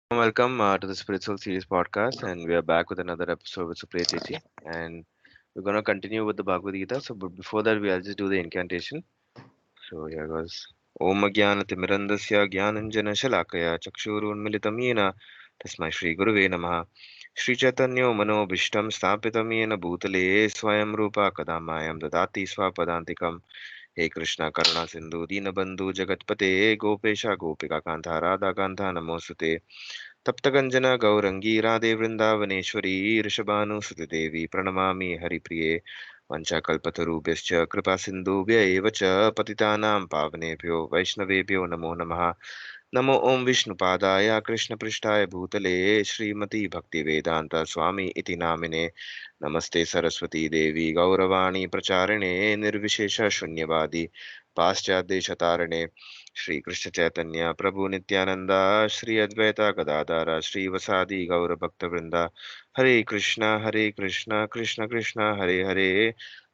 Welcome to the Spiritual Series podcast, and we are back with another episode with Supriya Chechi, and we're gonna continue with the Bhagavad Gita. But before that, we'll just do the incantation. So here goes. Om Jnanatimirandasya Jnananjana Shalakaya Chakshurunmilitam Yena Tasmai Shri Guruve Namaha Shri Chaitanya Manobishtam Stapitam Yena Bhutale Swayam Rupa Kadamayam Dadati Swapadantikam He Krishna Karuna Sindhu Dinabandhu Jagatpate Gopesha Gopika Kanta Radha Kanta Namosute तप्तगंजना Gaurangi Radhe Vrindavaneshwari ऋषभानुसुते देवी प्रणमामि हरिप्रिये वंशाकल्पतरुभ्यश्च कृपा सिन्धुभ्य एव च पतितानां पावनेभ्यो वैष्णवेभ्यो नमो नमः नमो ओं विष्णुपादाय कृष्णपृष्ठाय भूतले श्रीमती भक्तिवेदांत स्वामी इति नामिने नमस्ते सरस्वती देवी गौरवाणी प्रचारिणे निर्विशेष शून्यवादी पाश्चात्यदेशतारिणे श्री कृष्ण चैतन्य प्रभु नित्यानंद श्री अद्वैत गदाधर श्रीवसादि गौरभक्तवृंद हरे कृष्ण कृष्ण कृष्ण हरे हरे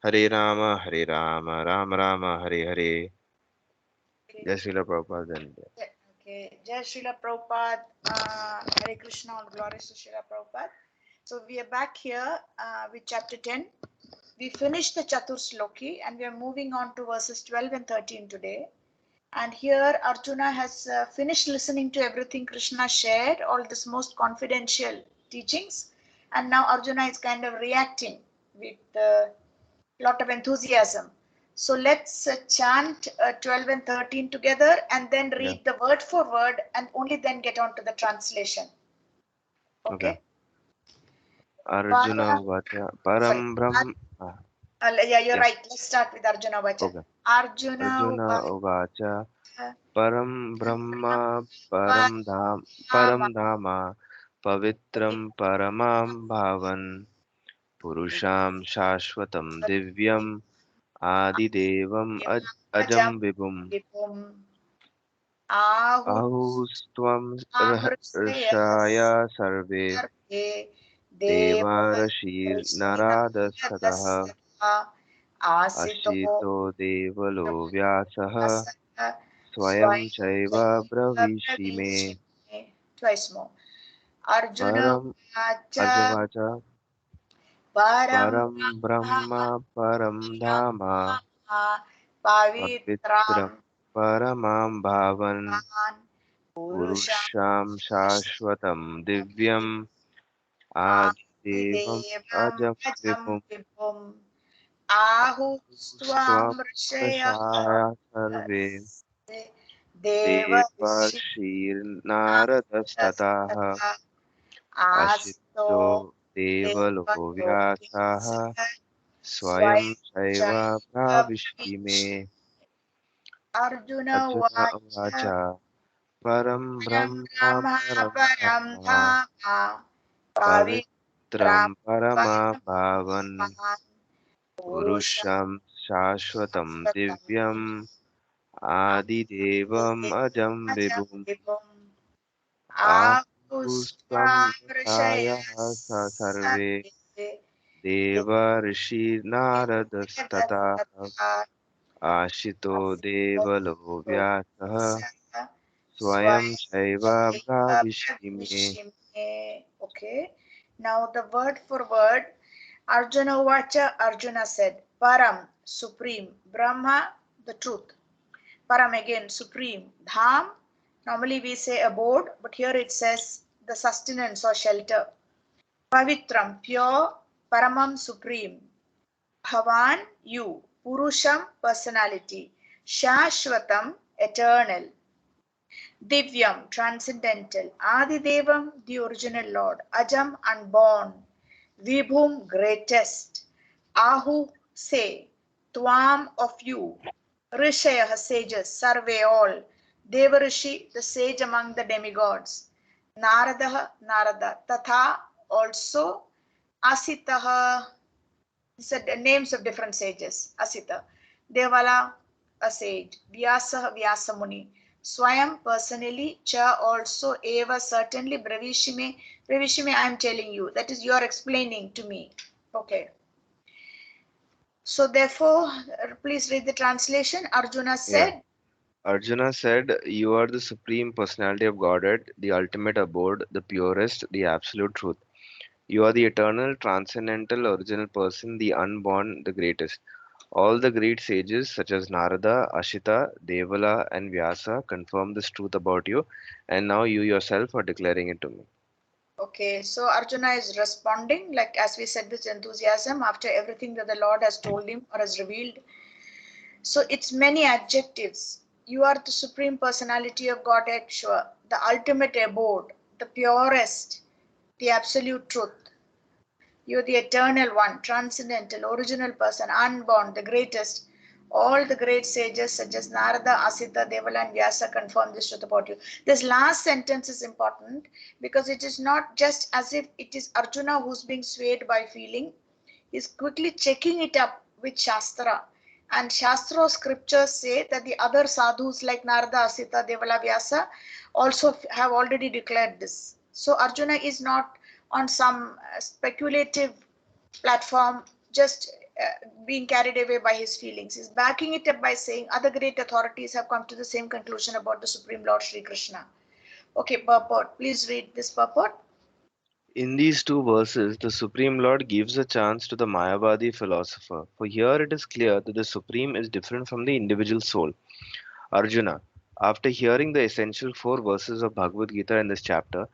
हरे राम राम राम हरे हरे Okay. जय श्रील प्रभुपाद जय Okay. Jai Srila Prabhupada. Hare Krishna. All glories to Srila Prabhupada. So we are back here with chapter 10. We finished the Chatur Sloki and we are moving on to verses 12 and 13 today. And here Arjuna has finished listening to everything Krishna shared, all this most confidential teachings. And now Arjuna is kind of reacting with a lot of enthusiasm. So let's chant 12 and 13 together and then yeah read the word for word and only then get on to the translation. okay Okay? Arjuna Para, Vacha Param sorry. Brahm Yeah, you're yeah right. Let's start with Arjuna Vacha. okay Arjuna Arjuna Vacha Vacha. Param Brahma Param Dhama Pavitram Paramam Bhavan Purusham Shashwatam Divyam Adidevam Ajam Ajam Vibhum Vipum Ahu Ahustvam Amrusya Rshaya Sarve Sarve Deva Devarashir Rishina Naradastataha Yadasya Asito Ashito Devalo Vyasaha Vyasaya Swayam Chaiva Swayam Bravishime Pravishime. Twice more. Arjuna Param Vacha Arjavacha Param Param Brahma Param Dhama Brahma Pavitram Pavitram Paramam Bhavan Bhavan Purusham Purusham Shashwatam Divyam Adidevam Adidevam Ajam Ajam Vipum Vipum Ahustvam Swam Rishaya Prashaya Sarve Devarishi Devarshir Naradastataha Asto Ashito Devalo Vyasaha Devalokyasya Swayam Chaiva Swayamchaivapravishi Pravishime Arjuna Arjuna Vacha Vacha Param Param Brahma Brahma Param Param Dhamma Dhama Pavitram Pavitram Parama Bhavan Paramabhavan Purusham Purusham Shashwatam Shashvatam Divyam Adidevam Ajam Ajam Vibhum Vipum Ahustam Ahustvam Rishaya Rishayas Sarve Sarve Deva Rishi Naradastata Devadatta Ashito Devalo Vyasaha Swayam Chaiva Bhavishime. Okay. Now the word for word. Arjuna Vacha, Arjuna said, Param, supreme, Brahma, the truth. Param again, supreme. Dham, normally we say abode, but here it says the sustenance or shelter. Pavitram, pure, Paramam, supreme. Bhavan, you. Purusham, personality. Shashvatam, eternal. Divyam, transcendental. Adidevam, the original Lord. Ajam, unborn. Vibhum, greatest. Ahu, say. Tvam, of you. Rishaya, sages. Sarve, all. Devarishi, the sage among the demigods. Narada, Narada. Tatha, also. Asitaha, said names of different sages. Asita. Devala, a sage. Vyasa, Vyasa Muni. Swayam, personally. Cha, also. Eva, certainly. Bravishime. Bravishime, I am telling you. That is, you are explaining to me. Okay. So, therefore, please read the translation. Arjuna Yeah. said, Arjuna said, "You are the supreme personality of Godhead, the ultimate abode, the purest, the absolute truth. You are the eternal, transcendental, original person, the unborn, the greatest. All the great sages such as Narada, Ashita, Devala, and Vyasa confirm this truth about you, and now you yourself are declaring it to me." Okay, so Arjuna is responding, like as we said, with enthusiasm after everything that the Lord has told him or has revealed. So it's many adjectives. You are the supreme personality of Godhead, sure. The ultimate abode, the purest, the absolute truth. You're the eternal one, transcendental, original person, unborn, the greatest. All the great sages such as Narada, Asita, Devala, and Vyasa confirm this truth about you. This last sentence is important because it is not just as if it is Arjuna who's being swayed by feeling. He's quickly checking it up with Shastra. And Shastra scriptures say that the other sadhus like Narada, Asita, Devala, Vyasa also have already declared this. So Arjuna is not on some speculative platform just being carried away by his feelings. He's backing it up by saying other great authorities have come to the same conclusion about the Supreme Lord Sri Krishna. Okay, purport. Please read this purport. In these two verses, the Supreme Lord gives a chance to the Mayavadi philosopher, for here it is clear that the Supreme is different from the individual soul. Arjuna, after hearing the essential four verses of Bhagavad Gita in this chapter,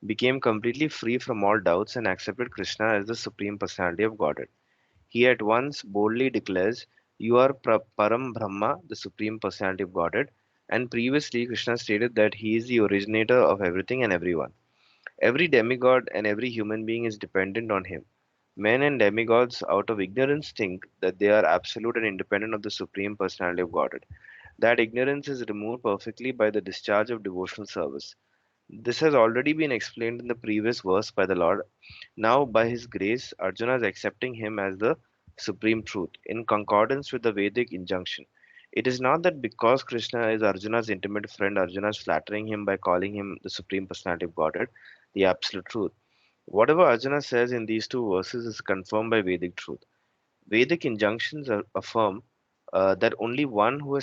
became completely free from all doubts and accepted Krishna as the Supreme Personality of Godhead. He at once boldly declares, "You are Param Brahma, the Supreme Personality of Godhead," and previously Krishna stated that he is the originator of everything and everyone. Every demigod and every human being is dependent on him. Men and demigods, out of ignorance, think that they are absolute and independent of the Supreme Personality of Godhead. That ignorance is removed perfectly by the discharge of devotional service. This has already been explained in the previous verse by the Lord. Now, by His grace, Arjuna is accepting Him as the supreme truth, in concordance with the Vedic injunction. It is not that because Krishna is Arjuna's intimate friend, Arjuna is flattering him by calling him the Supreme Personality of Godhead, the absolute truth. Whatever Arjuna says in these two verses is confirmed by Vedic truth. Vedic injunctions affirm that only one who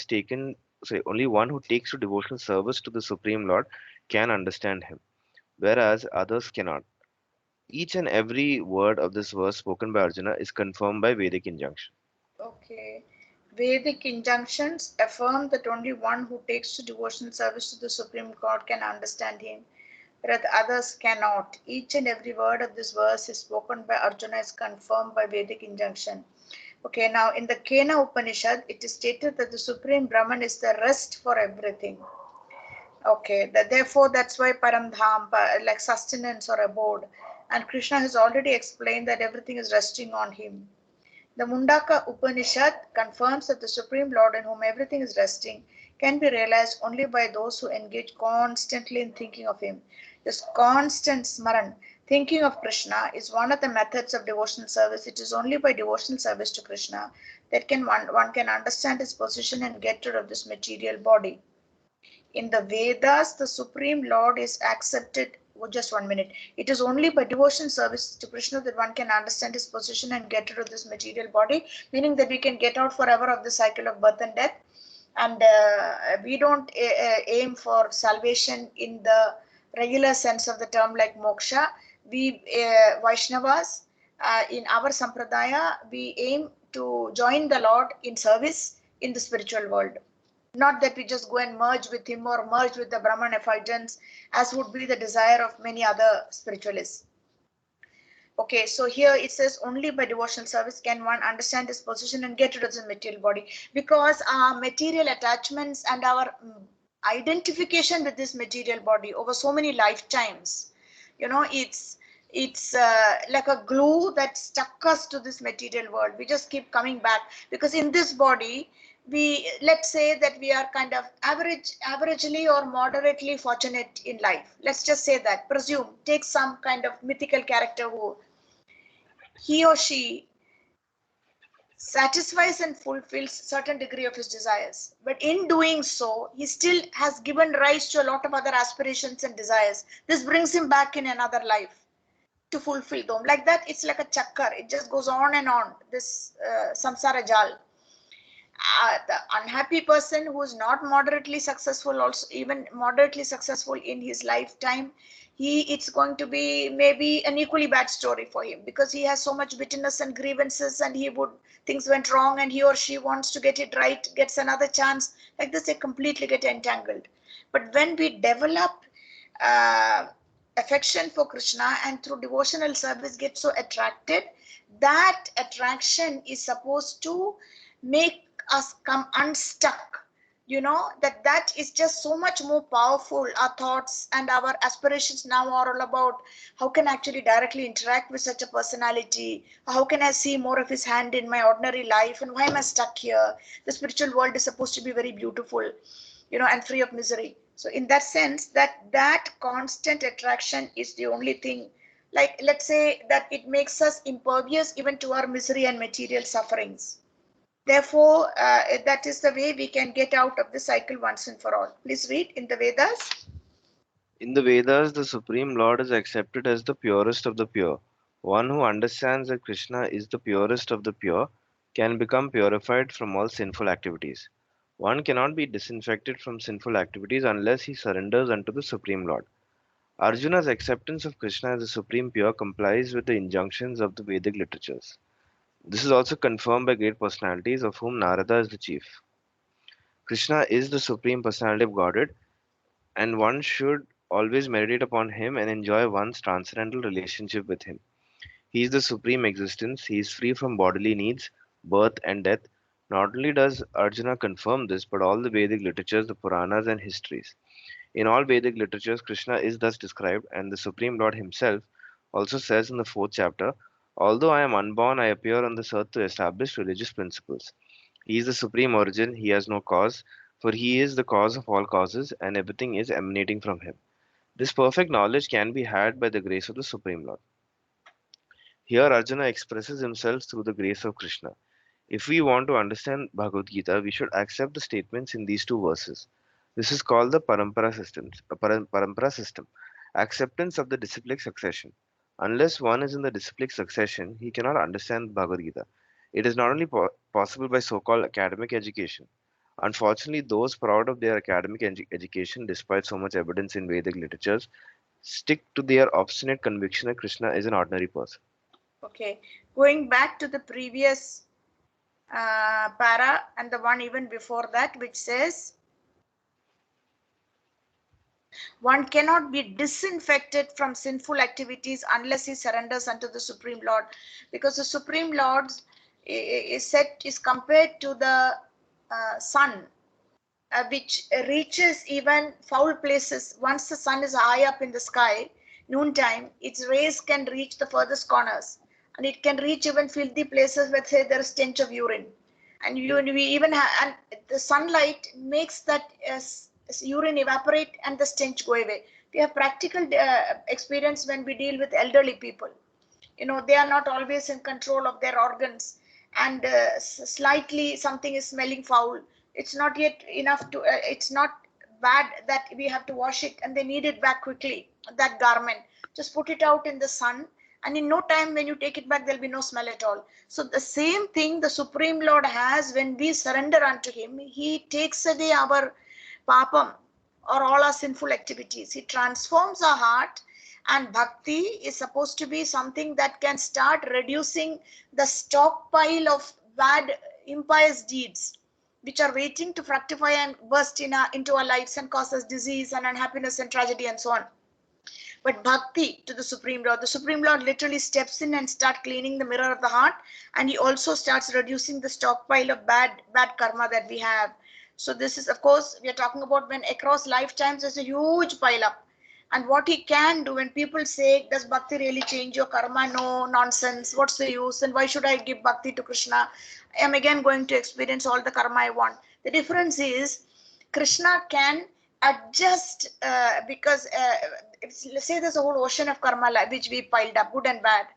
takes to devotional service to the Supreme Lord can understand Him, whereas others cannot. Each and every word of this verse spoken by Arjuna is confirmed by Vedic injunction. Okay. Vedic injunctions affirm that only one who takes to devotional service to the Supreme God can understand him, whereas others cannot. Each and every word of this verse is spoken by Arjuna is confirmed by Vedic injunction. Okay, now in the Kena Upanishad, it is stated that the Supreme Brahman is the rest for everything. Okay, therefore that's why Paramdham, like sustenance or abode. And Krishna has already explained that everything is resting on him. The Mundaka Upanishad confirms that the Supreme Lord in whom everything is resting can be realized only by those who engage constantly in thinking of him. This constant smaran, thinking of Krishna, is one of the methods of devotional service. It is only by devotional service to Krishna that one can understand his position and get rid of this material body. In the Vedas, the Supreme Lord is accepted. Oh, just 1 minute. It is only by devotion service to Krishna that one can understand his position and get rid of this material body, meaning that we can get out forever of the cycle of birth and death. And we don't aim for salvation in the regular sense of the term like moksha. We Vaishnavas, in our sampradaya, we aim to join the Lord in service in the spiritual world. Not that we just go and merge with him or merge with the Brahman effulgence, as would be the desire of many other spiritualists. Okay, so here it says only by devotional service can one understand his position and get rid of the material body, because our material attachments and our identification with this material body over so many lifetimes, it's like a glue that stuck us to this material world. We just keep coming back because in this body, let's say that we are kind of averagely or moderately fortunate in life. Let's just say that. Presume, take some kind of mythical character who he or she satisfies and fulfills certain degree of his desires, but in doing so he still has given rise to a lot of other aspirations and desires. This brings him back in another life to fulfill them. Like that, it's like a chakkar. It just goes on and on, this samsara jal. The unhappy person who is not moderately successful, also even moderately successful in his lifetime, it's going to be maybe an equally bad story for him, because he has so much bitterness and grievances, and things went wrong and he or she wants to get it right, gets another chance. Like this, they completely get entangled. But when we develop uh, affection for Krishna and through devotional service get so attracted, that attraction is supposed to make us come unstuck. That is just so much more powerful. Our thoughts and our aspirations now are all about how can I actually directly interact with such a personality, how can I see more of his hand in my ordinary life, and why am I stuck here? The spiritual world is supposed to be very beautiful, and free of misery. So in that sense, that constant attraction is the only thing, like let's say that it makes us impervious even to our misery and material sufferings. Therefore, that is the way we can get out of the cycle once and for all. Please read in the Vedas. In the Vedas, the Supreme Lord is accepted as the purest of the pure. One who understands that Krishna is the purest of the pure can become purified from all sinful activities. One cannot be disinfected from sinful activities unless he surrenders unto the Supreme Lord. Arjuna's acceptance of Krishna as the Supreme Pure complies with the injunctions of the Vedic literatures. This is also confirmed by great personalities, of whom Narada is the chief. Krishna is the Supreme Personality of Godhead, and one should always meditate upon him and enjoy one's transcendental relationship with him. He is the supreme existence, he is free from bodily needs, birth, and death. Not only does Arjuna confirm this, but all the Vedic literatures, the Puranas, and histories. In all Vedic literatures, Krishna is thus described, and the Supreme Lord himself also says in the fourth chapter, although I am unborn, I appear on this earth to establish religious principles. He is the supreme origin, he has no cause, for he is the cause of all causes, and everything is emanating from him. This perfect knowledge can be had by the grace of the Supreme Lord. Here, Arjuna expresses himself through the grace of Krishna. If we want to understand Bhagavad Gita, we should accept the statements in these two verses. This is called the parampara system, acceptance of the disciplic succession. Unless one is in the disciplic succession, he cannot understand Bhagavad Gita. It is not only possible by so-called academic education. Unfortunately, those proud of their academic education, despite so much evidence in Vedic literatures, stick to their obstinate conviction that Krishna is an ordinary person. Okay, going back to the previous para and the one even before that, which says one cannot be disinfected from sinful activities unless he surrenders unto the Supreme Lord, because the Supreme Lord is compared to the sun, which reaches even foul places. Once the sun is high up in the sky, noontime, its rays can reach the furthest corners, and it can reach even filthy places where, say, there is stench of urine. And we even have, and the sunlight makes that urine evaporate and the stench go away. We have practical experience when we deal with elderly people. They are not always in control of their organs, and slightly something is smelling foul. It's not yet enough to it's not bad that we have to wash it and they need it back quickly. That garment, just put it out in the sun, and in no time when you take it back there'll be no smell at all. So the same thing the Supreme Lord has. When we surrender unto him, he takes away our papam, or all our sinful activities. He transforms our heart, and bhakti is supposed to be something that can start reducing the stockpile of bad, impious deeds which are waiting to fructify and burst into our lives and cause us disease and unhappiness and tragedy and so on. But bhakti to the Supreme Lord literally steps in and start cleaning the mirror of the heart, and he also starts reducing the stockpile of bad karma that we have. So this is, of course, we are talking about when across lifetimes there's a huge pile up. And what he can do, when people say, does bhakti really change your karma? No, nonsense. What's the use? And why should I give bhakti to Krishna? I am again going to experience all the karma I want. The difference is Krishna can adjust, because let's say there's a whole ocean of karma which we piled up, good and bad,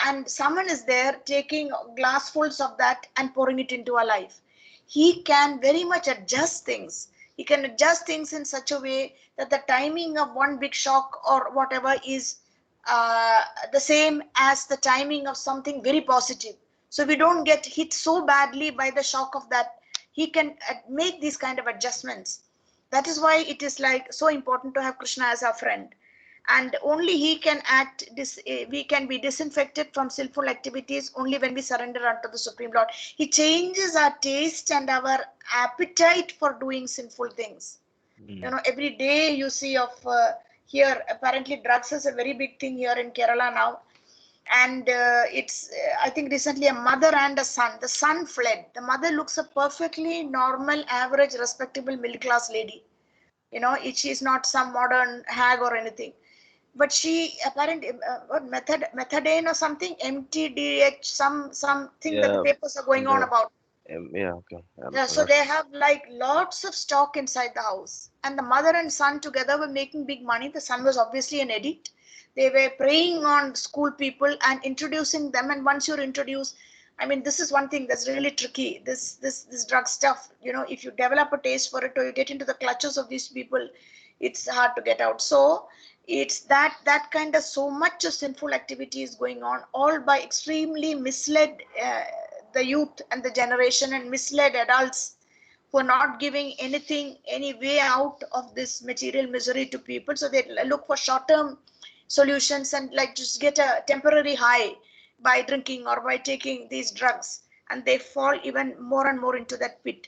and someone is there taking glassfuls of that and pouring it into our life. He can very much adjust things. He can adjust things in such a way that the timing of one big shock or whatever is the same as the timing of something very positive. So we don't get hit so badly by the shock of that he can make these kind of adjustments. That is why it is like so important to have Krishna as our friend, and only he can we can be disinfected from sinful activities only when we surrender unto the Supreme Lord. He changes our taste and our appetite for doing sinful things. Mm. Every day you see of here, apparently drugs is a very big thing here in Kerala now. And it's I think recently a mother and a son, the son fled, the mother looks a perfectly normal, average, respectable, middle class lady. She's not some modern hag or anything, but she apparently what methadone or something, mtdh, something that the Yeah, papers are going on the about. yeah, okay. Yeah, I'm so not they sure. have like lots of stock inside the house. And the mother and son together were making big money. The son was obviously an addict. They were preying on school people and introducing them. And once you're introduced, I mean, this is one thing that's really tricky. This drug stuff, if you develop a taste for it or you get into the clutches of these people, it's hard to get out. So it's that kind of so much of sinful activity is going on, all by extremely misled the youth and the generation, and misled adults who are not giving anything, any way out of this material misery to people. So they look for short-term solutions and like just get a temporary high by drinking or by taking these drugs, and they fall even more and more into that pit.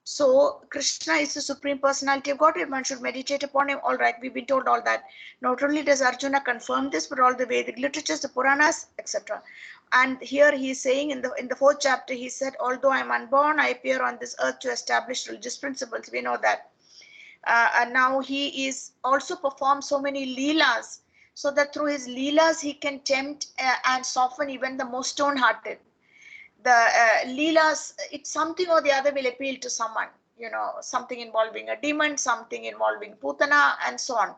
So Krishna is the supreme personality of Godhead. One should meditate upon him. All right, we've been told all that. Not only does Arjuna confirm this, but all the Vedic literatures, the Puranas, etc. And here he is saying in the fourth chapter, he said, although I am unborn, I appear on this earth to establish religious principles. We know that. And now he is also performed so many leelas, so that through his leelas he can tempt and soften even the most stone-hearted. The leelas, it's something or the other will appeal to someone, something involving a demon, something involving putana, and so on.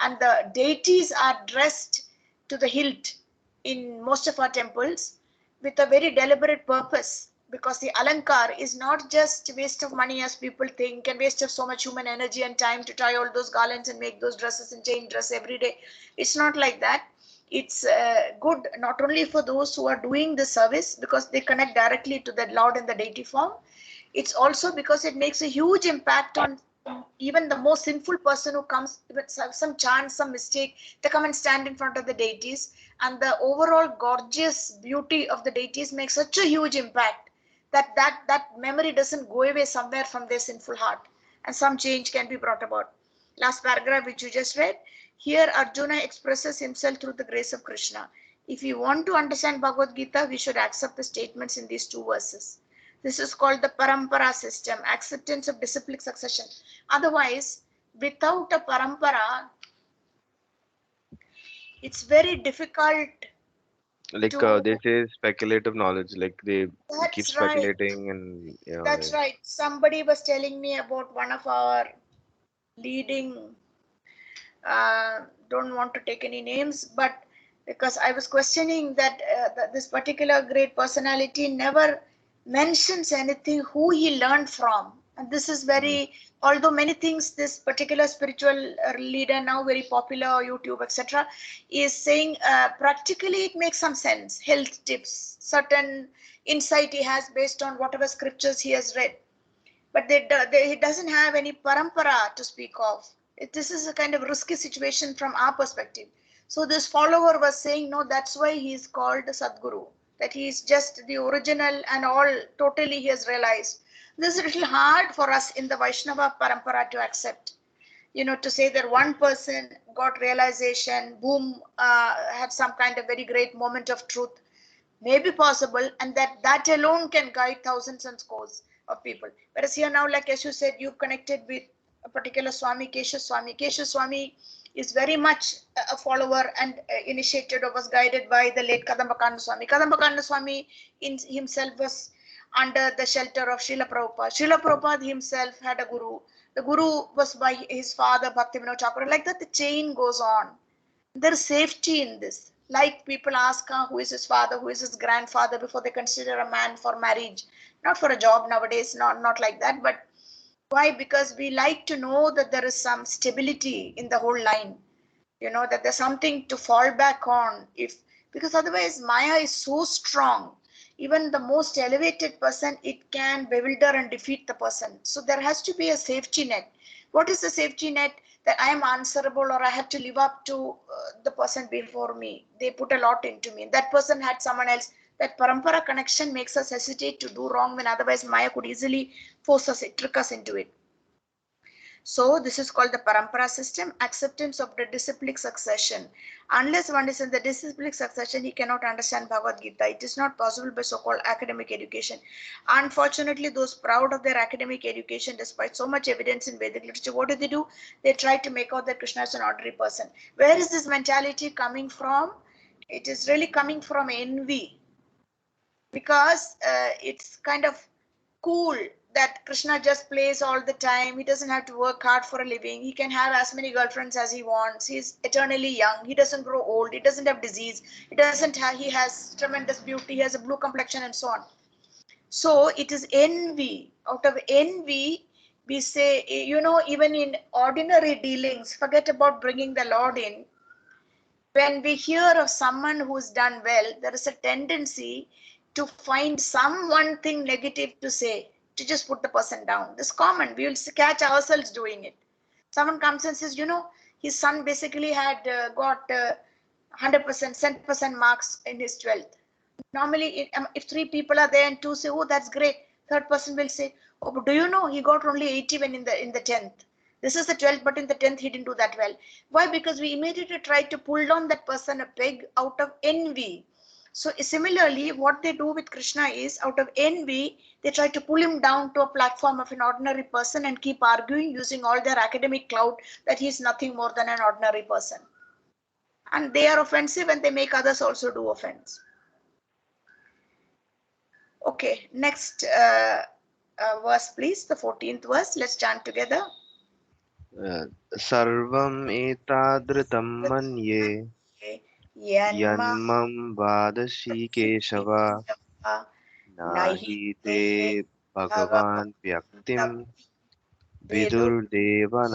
And the deities are dressed to the hilt in most of our temples with a very deliberate purpose, because the alankar is not just waste of money as people think, and waste of so much human energy and time to tie all those garlands and make those dresses and chain dress every day. It's not like that. It's good not only for those who are doing the service because they connect directly to the Lord in the deity form. It's also because it makes a huge impact on even the most sinful person who comes with some chance, some mistake. They come and stand in front of the deities, and the overall gorgeous beauty of the deities makes such a huge impact that memory doesn't go away somewhere from their sinful heart, and some change can be brought about. Last paragraph which you just read, here Arjuna expresses himself through the grace of Krishna. If we want to understand Bhagavad Gita, we should accept the statements in these two verses. This is called the parampara system, acceptance of disciplic succession. Otherwise, without a parampara, it's very difficult Like to. they say speculative knowledge, like they keep That's right. speculating and That's like right. Somebody was telling me about one of our leading, don't want to take any names, but because I was questioning that this particular great personality never mentions anything who he learned from. And this is mm, very, although many things this particular spiritual leader, now very popular, YouTube, etc., is saying, practically it makes some sense. Health tips, certain insight he has based on whatever scriptures he has read, but he doesn't have any parampara to speak of. This is a kind of risky situation from our perspective. So this follower was saying, no, that's why he is called Sadguru, that he is just the original and all totally he has realized. This is a little hard for us in the Vaishnava parampara to accept. To say that one person got realization, boom, had some kind of very great moment of truth, may be possible, and that alone can guide thousands and scores of people. Whereas here now, like as you said, you connected with a particular Swami, Kesha Swami. Kesha Swami is very much a follower and initiated or was guided by the late Kadambakanda Swami. Kadambakanda Swami himself was under the shelter of Srila Prabhupada. Srila Prabhupada himself had a guru. The guru was by his father, Bhaktivinoda Thakur. Like that, the chain goes on. There is safety in this. Like people ask, who is his father, who is his grandfather before they consider a man for marriage. Not for a job nowadays, not like that. But why? Because we like to know that there is some stability in the whole line. That there's something to fall back on. Because otherwise Maya is so strong. even the most elevated person, it can bewilder and defeat the person. So there has to be a safety net. What is the safety net? That I am answerable, or I have to live up to the person before me. They put a lot into me. That person had someone else. That parampara connection makes us hesitate to do wrong when otherwise Maya could easily force us, trick us into it. So this is called the parampara system, acceptance of the disciplic succession. Unless one is in the disciplic succession, he cannot understand Bhagavad Gita. It is not possible by so-called academic education. Unfortunately, those proud of their academic education, despite so much evidence in Vedic literature, what do? They try to make out that Krishna is an ordinary person. Where is this mentality coming from? It is really coming from envy, because it's kind of cool that Krishna just plays all the time. He doesn't have to work hard for a living. He can have as many girlfriends as he wants. He's eternally young. He doesn't grow old. He doesn't have disease. He has tremendous beauty. He has a blue complexion and so on. So it is envy. Out of envy, we say, even in ordinary dealings, forget about bringing the Lord in. When we hear of someone who's done well, there is a tendency to find some one thing negative to say, to just put the person down. This is common. We will catch ourselves doing it. Someone comes and says, his son basically had got 100%, 100% marks in his 12th. Normally, if three people are there and two say, oh, that's great, third person will say, oh, but do you know he got only 80 when in the 10th. This is the 12th, but in the 10th he didn't do that well. Why? Because we immediately try to pull down that person a peg out of envy. So similarly, what they do with Krishna is, out of envy, they try to pull him down to a platform of an ordinary person and keep arguing using all their academic clout that he is nothing more than an ordinary person. And they are offensive, and they make others also do offense. Okay, next verse, please, the 14th verse. Let's chant together. सर्वम् एतादृतं मन्ये Yanma यन्मं वादशी Keshav नाहि ते भगवान् व्यक्तिं विदुर्देवनादानवः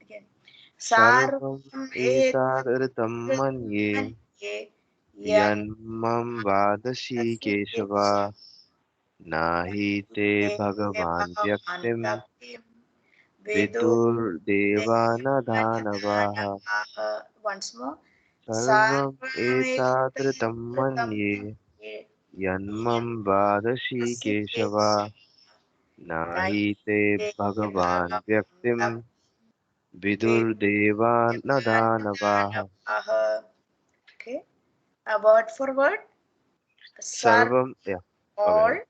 Again. सर्वम् Sarvam एतादृतं मन्ये Yan यन्मं वादशी Keshav नाहि ते भगवान् व्यक्तिं विदुर्देवानदानवः once more. सर्वम् एतादृतं मन्ये यन्मं वादशी केशव नाहि ते भगवान् व्यक्तिं विदुर्देवानदानवाः Okay, a word for word. Sarv सर्वं yeah all. okay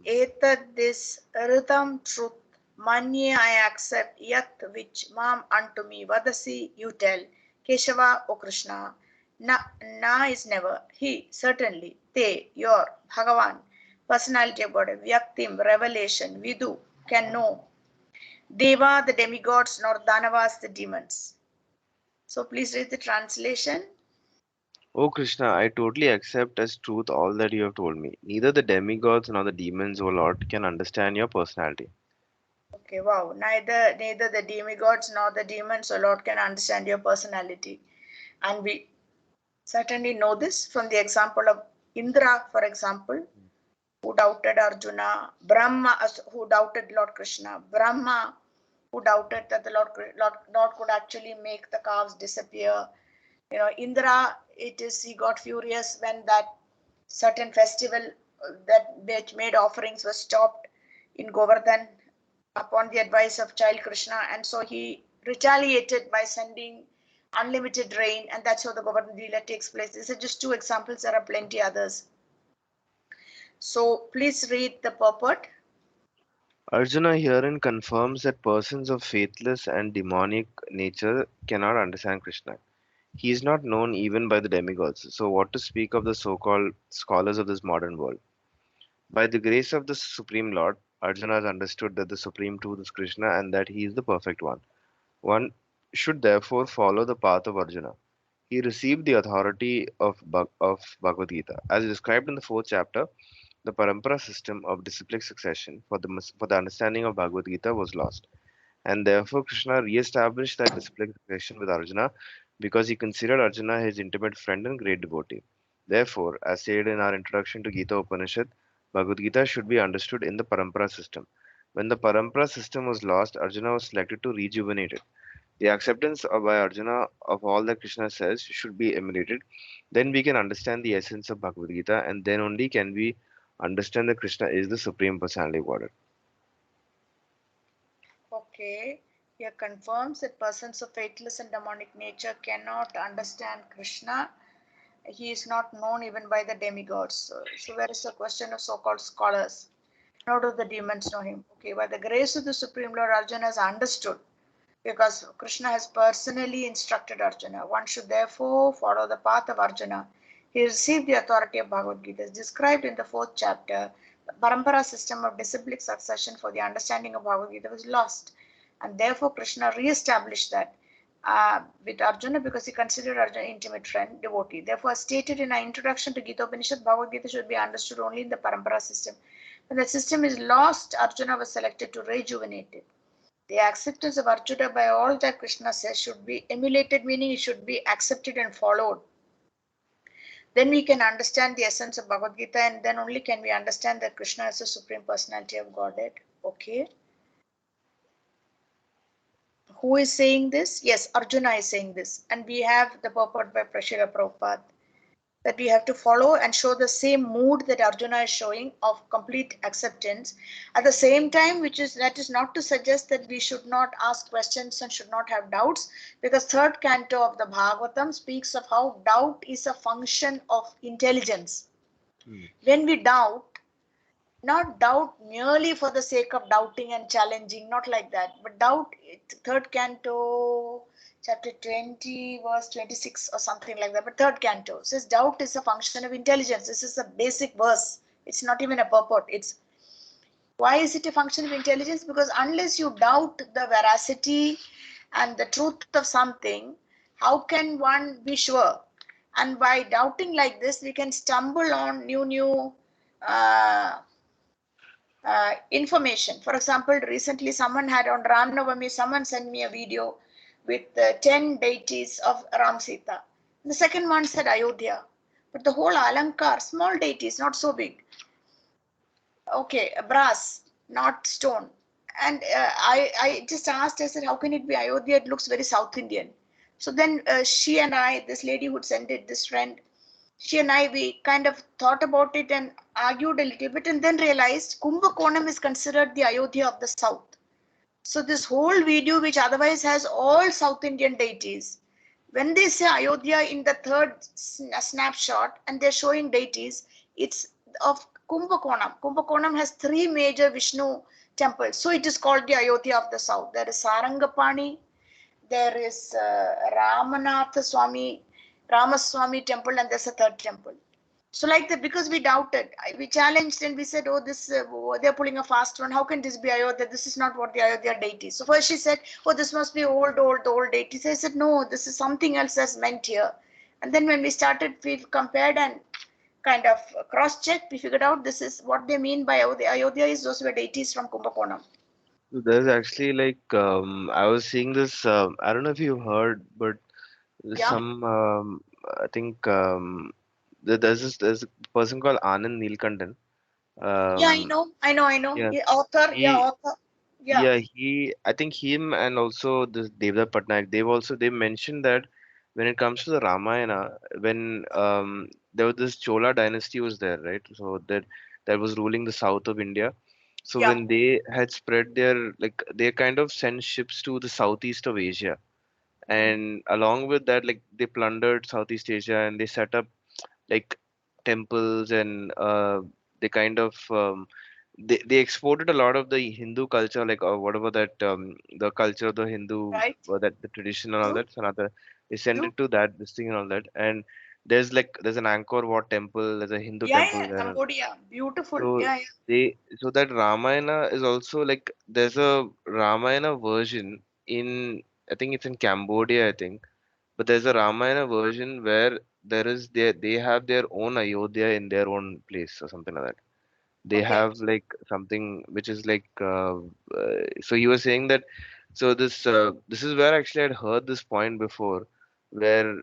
Etad this rhythm truth. Manye I accept yat which mam unto me vadasi you tell. Keshava O Krishna. Na is never. He certainly. Te your Bhagavan. Personality of God. Vyaktim revelation. Vidu can know. Deva the demigods nor Danavas the demons. So please read the translation. O Krishna, I totally accept as truth all that you have told me. Neither the demigods nor the demons, O Lord, can understand your personality. Okay, wow. Neither the demigods nor the demons, O Lord, can understand your personality. And we certainly know this from the example of Indra, for example, who doubted Arjuna, Brahma, who doubted Lord Krishna, Brahma, who doubted that the Lord could actually make the calves disappear. Indra, he got furious when that certain festival that which made offerings was stopped in Govardhan upon the advice of child Krishna, and so he retaliated by sending unlimited rain, and that's how the Govardhan Leela takes place. These are just two examples. There are plenty others. So please read the purport. Arjuna herein confirms that persons of faithless and demonic nature cannot understand Krishna. He is not known even by the demigods, so what to speak of the so-called scholars of this modern world? By the grace of the Supreme Lord, Arjuna has understood that the Supreme Truth is Krishna and that he is the perfect one. One should therefore follow the path of Arjuna. He received the authority of Bhagavad Gita. As described in the fourth chapter, the parampara system of disciplic succession for the understanding of Bhagavad Gita was lost. And therefore, Krishna re-established that disciplic succession with Arjuna because he considered Arjuna his intimate friend and great devotee. Therefore, as stated in our introduction to Gita Upanishad, Bhagavad Gita should be understood in the parampara system. When the parampara system was lost, Arjuna was selected to rejuvenate it. The acceptance by Arjuna of all that Krishna says should be emulated. Then we can understand the essence of Bhagavad Gita, and then only can we understand that Krishna is the Supreme Personality of Godhead. Okay. Here confirms that persons of faithless and demonic nature cannot understand Krishna. He is not known even by the demigods. So where is the question of so-called scholars? Nor do the demons know him. Okay, by the grace of the Supreme Lord, Arjuna has understood because Krishna has personally instructed Arjuna. One should therefore follow the path of Arjuna. He received the authority of Bhagavad Gita. As described in the fourth chapter, the Parampara system of disciplic succession for the understanding of Bhagavad Gita was lost. And therefore, Krishna re-established that with Arjuna because he considered Arjuna an intimate friend, devotee. Therefore, as stated in our introduction to Gita Upanishad, Bhagavad Gita should be understood only in the Parampara system. When the system is lost, Arjuna was selected to rejuvenate it. The acceptance of Arjuna by all that Krishna says should be emulated, meaning it should be accepted and followed. Then we can understand the essence of Bhagavad Gita, and then only can we understand that Krishna is the Supreme Personality of Godhead. Okay. Who is saying this? Yes, Arjuna is saying this. And we have the purport by Prashila Prabhupada that we have to follow and show the same mood that Arjuna is showing of complete acceptance. At the same time, that is not to suggest that we should not ask questions and should not have doubts, because third canto of the Bhagavatam speaks of how doubt is a function of intelligence. Hmm. When we doubt, not doubt merely for the sake of doubting and challenging, not like that, but doubt, third canto, chapter 20, verse 26 or something like that, but third canto says doubt is a function of intelligence. This is a basic verse. It's not even a purport. It's why is it a function of intelligence? Because unless you doubt the veracity and the truth of something, how can one be sure? And by doubting like this, we can stumble on new uh, information. For example, recently someone had on Ram Navami, someone sent me a video with 10 deities of Ram Sita. The second one said Ayodhya. But the whole Alankar, small deities, not so big. Okay, brass, not stone. And I just asked, I said, how can it be Ayodhya? It looks very South Indian. So then she and I, this lady who sent it, this friend, she and I, we kind of thought about it and argued a little bit and then realized Kumbhakonam is considered the Ayodhya of the South. So this whole video, which otherwise has all South Indian deities, when they say Ayodhya in the third snapshot and they're showing deities, it's of Kumbhakonam. Kumbhakonam has three major Vishnu temples. So it is called the Ayodhya of the South. There is Sarangapani, there is Ramanatha Swami, Ramaswamy temple, and there's a third temple. So like that, because we doubted, we challenged and we said, oh, this, they're pulling a fast one. How can this be Ayodhya? This is not what the Ayodhya deity is. So first she said, oh, this must be old deities. I said, no, this is something else that's meant here. And then when we started, we compared and kind of cross-checked, we figured out this is what they mean by Ayodhya. Ayodhya is those were deities from Kumbhakonam. So there's actually like I was seeing this. I don't know if you've heard, but there's Yeah. some I think there's a person called Anand Neelkandan. Yeah, I Um, know. I know. I know. yeah, Yeah, author. Yeah, he author. Yeah. yeah he I think him and also this Devdutt Patnaik, they mentioned that when it comes to the Ramayana, when there was this Chola dynasty was there, right? So that was ruling the south of India. So Yeah. when they had spread their like they kind of sent ships to the southeast of Asia, Mm. and along with that, like they plundered Southeast Asia and they set up like temples and they kind of they exported a lot of the Hindu culture, like whatever that the culture of the Hindu, Right. that the tradition and all True. that. So another they sent True. it to that this thing and all that. And there's an Angkor Wat temple, there's a Hindu Yeah, temple yeah, there. Cambodia. Beautiful. So Yeah, yeah. so that Ramayana is also like there's a Ramayana version in, I think it's in Cambodia, I think, but there's a Ramayana version where they have their own Ayodhya in their own place or something like that. They Okay. have like something which is like so you were saying that, so this is where actually I'd heard this point before, where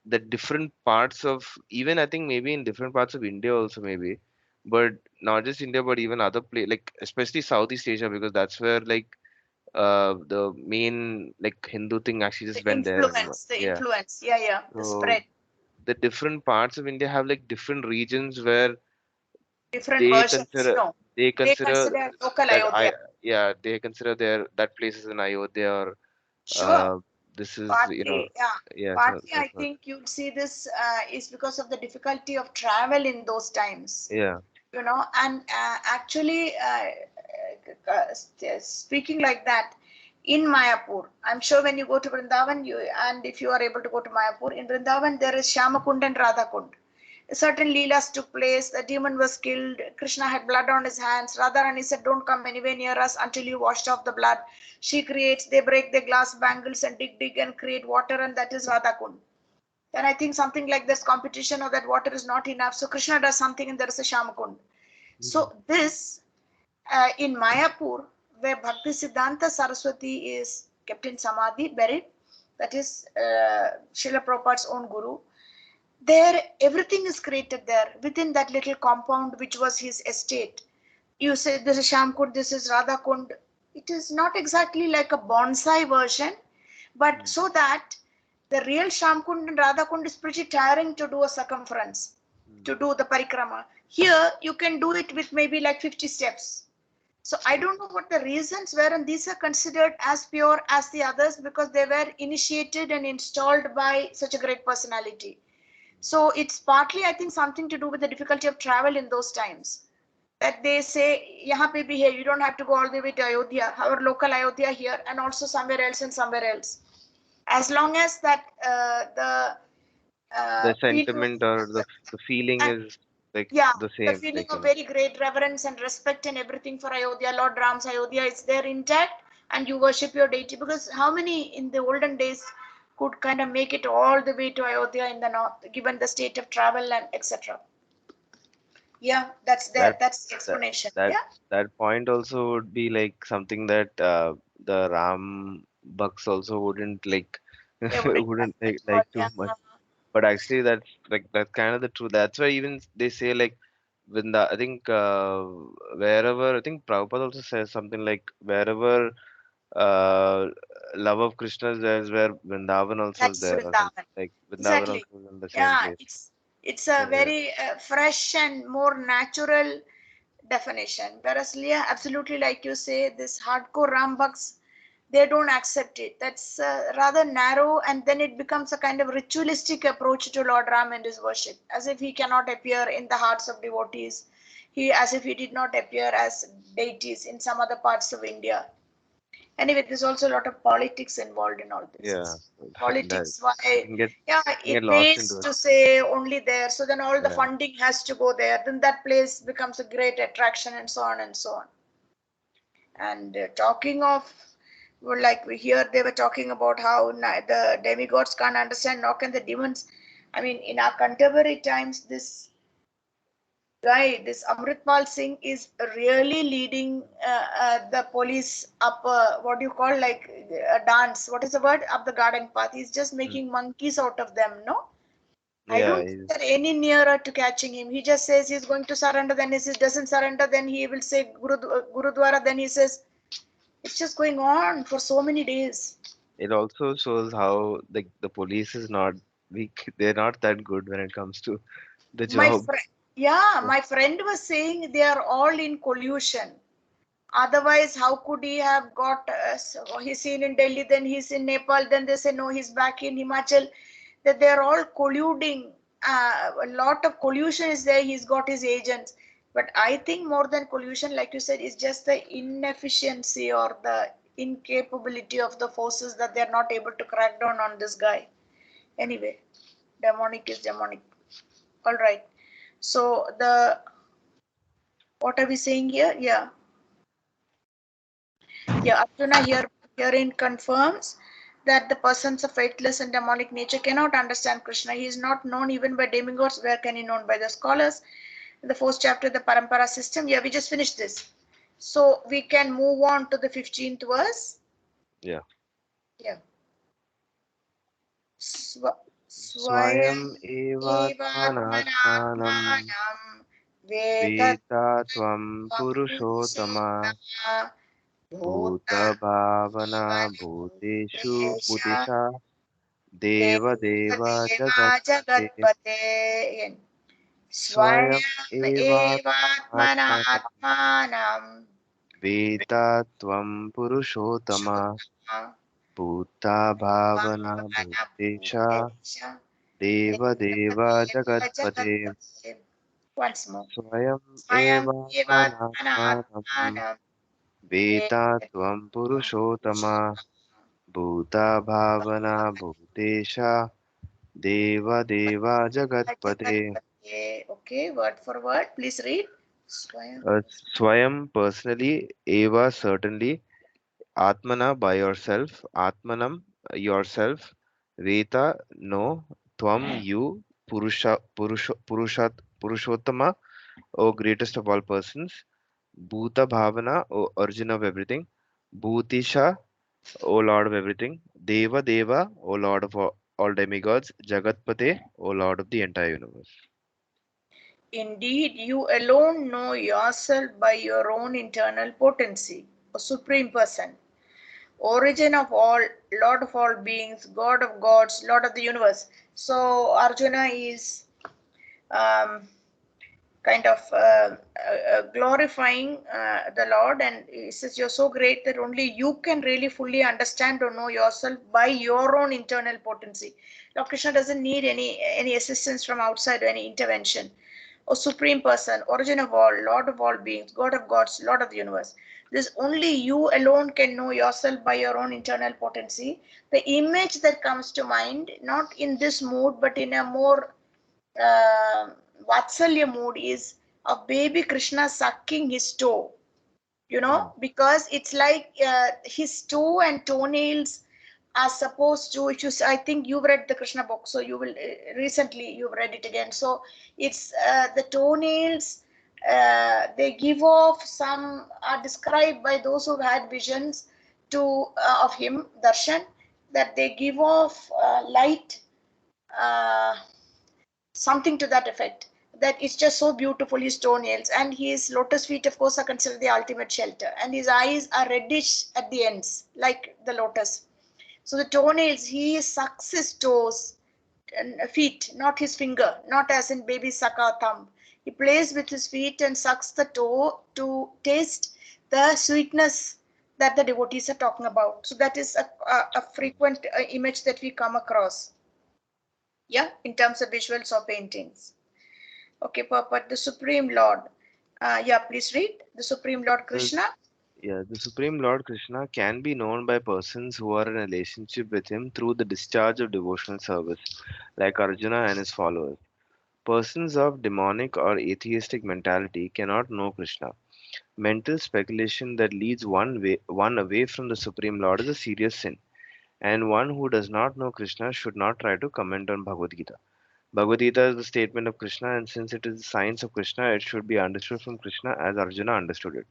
the different parts of, even I think maybe in different parts of India also maybe, but not just India, but even other like especially Southeast Asia, because that's where like the main like Hindu thing actually just went there. And The yeah, influence, yeah, yeah, the so spread, the different parts of India have like different regions where different they versions. consider No, they they consider consider local that Ayodhya. yeah, they consider their that place as an Ayodhya, or Sure, this is, partly, yeah, yeah, so partly I that's what, think you'd see this is because of the difficulty of travel in those times. yeah. And actually, speaking like that, in Mayapur, I'm sure when you go to Vrindavan, and if you are able to go to Mayapur, in Vrindavan there is Shyamakund and Radhakund. Certain leelas took place. The demon was killed. Krishna had blood on his hands. Radharani said, "Don't come anywhere near us until you washed off the blood." She creates, they break their glass bangles and dig and create water, and that is Radhakund. Then I think something like this competition or that water is not enough. So Krishna does something and there is a Shamakund. Mhm. So this in Mayapur, where Bhakti Siddhanta Saraswati is kept in Samadhi, buried, that is Srila Prabhupada's own guru. There, everything is created there within that little compound, which was his estate. You say this is Shamkund, this is Radhakund. It is not exactly like a bonsai version, but Mm. so that the real Shamkund and Radhakund is pretty tiring to do a circumference, Mm. to do the parikrama. Here, you can do it with maybe like 50 steps. So I don't know what the reasons were, and these are considered as pure as the others because they were initiated and installed by such a great personality. So it's partly, I think, something to do with the difficulty of travel in those times. That they say, yahan pe bhi hai, you don't have to go all the way to Ayodhya, our local Ayodhya here, and also somewhere else and somewhere else. As long as that the The feeling of, sentiment or the feeling and is like yeah, the the same, feeling like, of very great reverence and respect and everything for Ayodhya, Lord Ram's Ayodhya is there intact, and you worship your deity. Because how many in the olden days could kind of make it all the way to Ayodhya in the north, given the state of travel and etc. Yeah, that's that there. That's the that explanation. that Yeah, that point also would be like something that the Ram Bucks also wouldn't like they wouldn't wouldn't like like yeah. too much. But actually, that's kind of the truth. That's why even they say like when the I think wherever I think Prabhupada also says something like wherever uh love of Krishna is there is where Vrindavan also That is is there, or something Vrindavan. like Vrindavan Exactly. also is in the same Yeah, place. it's a So yeah, very fresh and more natural definition. Whereas, yeah, absolutely, like you say, this hardcore Rambucks, they don't accept it. That's rather narrow, and then it becomes a kind of ritualistic approach to Lord Ram and his worship, as if he cannot appear in the hearts of devotees. As if he did not appear as deities in some other parts of India. Anyway, there's also a lot of politics involved in all yeah, this. that Politics, you why? can get Yeah, you can get it lost pays into it. to say only there. So then all the Yeah. funding has to go there. Then that place becomes a great attraction and so on and so on. And talking of, well, like we hear they were talking about how the demigods can't understand, nor can the demons. I mean, in our contemporary times, this Amritpal Singh is really leading the police up, what do you call, like a dance? What is the word? Up the garden path. He's just Mm. making monkeys out of them, no? I Yeah, don't think they're any nearer to catching him. He just says he's going to surrender, then he says doesn't surrender, then he will say Gurudwara, then he says it's just going on for so many days. it also shows how the police is not weak. They're not that good when it comes to the My job. friend, yeah, my friend was saying they are all in collusion. Otherwise, how could he have got? He's seen in Delhi, then he's in Nepal, then they say no, he's back in Himachal. That they're all colluding. A lot of collusion is there. He's got his agents, but I think more than collusion, like you said, is just the inefficiency or the incapability of the forces that they're not able to crack down on this guy. Anyway, demonic is demonic. All right. So the what are we saying here? Yeah, Arjuna herein confirms that the persons of faithless and demonic nature cannot understand Krishna. He is not known even by demigods. Where can he known by the scholars? In the fourth chapter, the Parampara system. Yeah, we just finished this. So we can move on to the 15th verse. Yeah. Yeah. Swayam Swayam evatmanatmanam evatmanatmanam vedat veda tvam purushottama bhuta bhavana bhuteshu bhutisha deva deva Devadeva jagatpate Jagatpate. Swayam Swayam evatmanatmanam evatmanatmanam veda tvam purushottama bhuta bhavana Bhavana bhutesha Bhutesha deva deva Devadeva jagatpate Jagatpate. Once more. Swayam Swayam eva manatmanam evatmanatmanam veda tvam purushotama Vedavachana bhuta bhavana bhutesha deva deva jagatpate. Jagatpate. Okay, word for word. Please read. Swayam. Swayam personally, eva certainly, atmana by yourself, atmanam yourself, veta no, tvam you, purushottama, O greatest of all persons, bhuta bhavana, O origin of everything, bhutisha, O Lord of everything, Deva Deva, O Lord of all demigods, Jagatpate, O Lord of the entire universe. Indeed, you alone know yourself by your own internal potency, a supreme person, origin of all, Lord of all beings, God of gods, Lord of the universe. So Arjuna is um, kind of glorifying the Lord, and he says, "You're so great that only you can really fully understand or know yourself by your own internal potency." Lord Krishna doesn't need any assistance from outside or any intervention. O supreme person, origin of all, Lord of all beings, God of gods, Lord of the universe. This only you alone can know yourself by your own internal potency. The image that comes to mind, not in this mood, but in a more uh, Vatsalya mood, is a baby Krishna sucking his toe, Hmm. because it's like his toe and toenails are supposed to, if you, I think you've read the Krishna book, so you will, recently you've read it again. So it's the toenails, they give off some, are described by those who've had visions to of him, darshan, that they give off light, uh, something to that effect, that it's just so beautiful, his toenails, and his lotus feet of course are considered the ultimate shelter, and his eyes are reddish at the ends like the lotus. So the toenails, he sucks his toes and feet, not his finger, not as in baby suck our thumb. He plays with his feet and sucks the toe to taste the sweetness that the devotees are talking about. So that is a frequent image that we come across, yeah, in terms of visuals or paintings. Okay, Papa, the Supreme Lord. Yeah, please read. The Supreme Lord The, Krishna. the Supreme Lord Krishna can be known by persons who are in a relationship with him through the discharge of devotional service, like Arjuna and his followers. Persons of demonic or atheistic mentality cannot know Krishna. Mental speculation that leads one away from the Supreme Lord is a serious sin, and one who does not know Krishna should not try to comment on Bhagavad Gita. Bhagavad Gita is the statement of Krishna, and since it is the science of Krishna, it should be understood from Krishna as Arjuna understood it.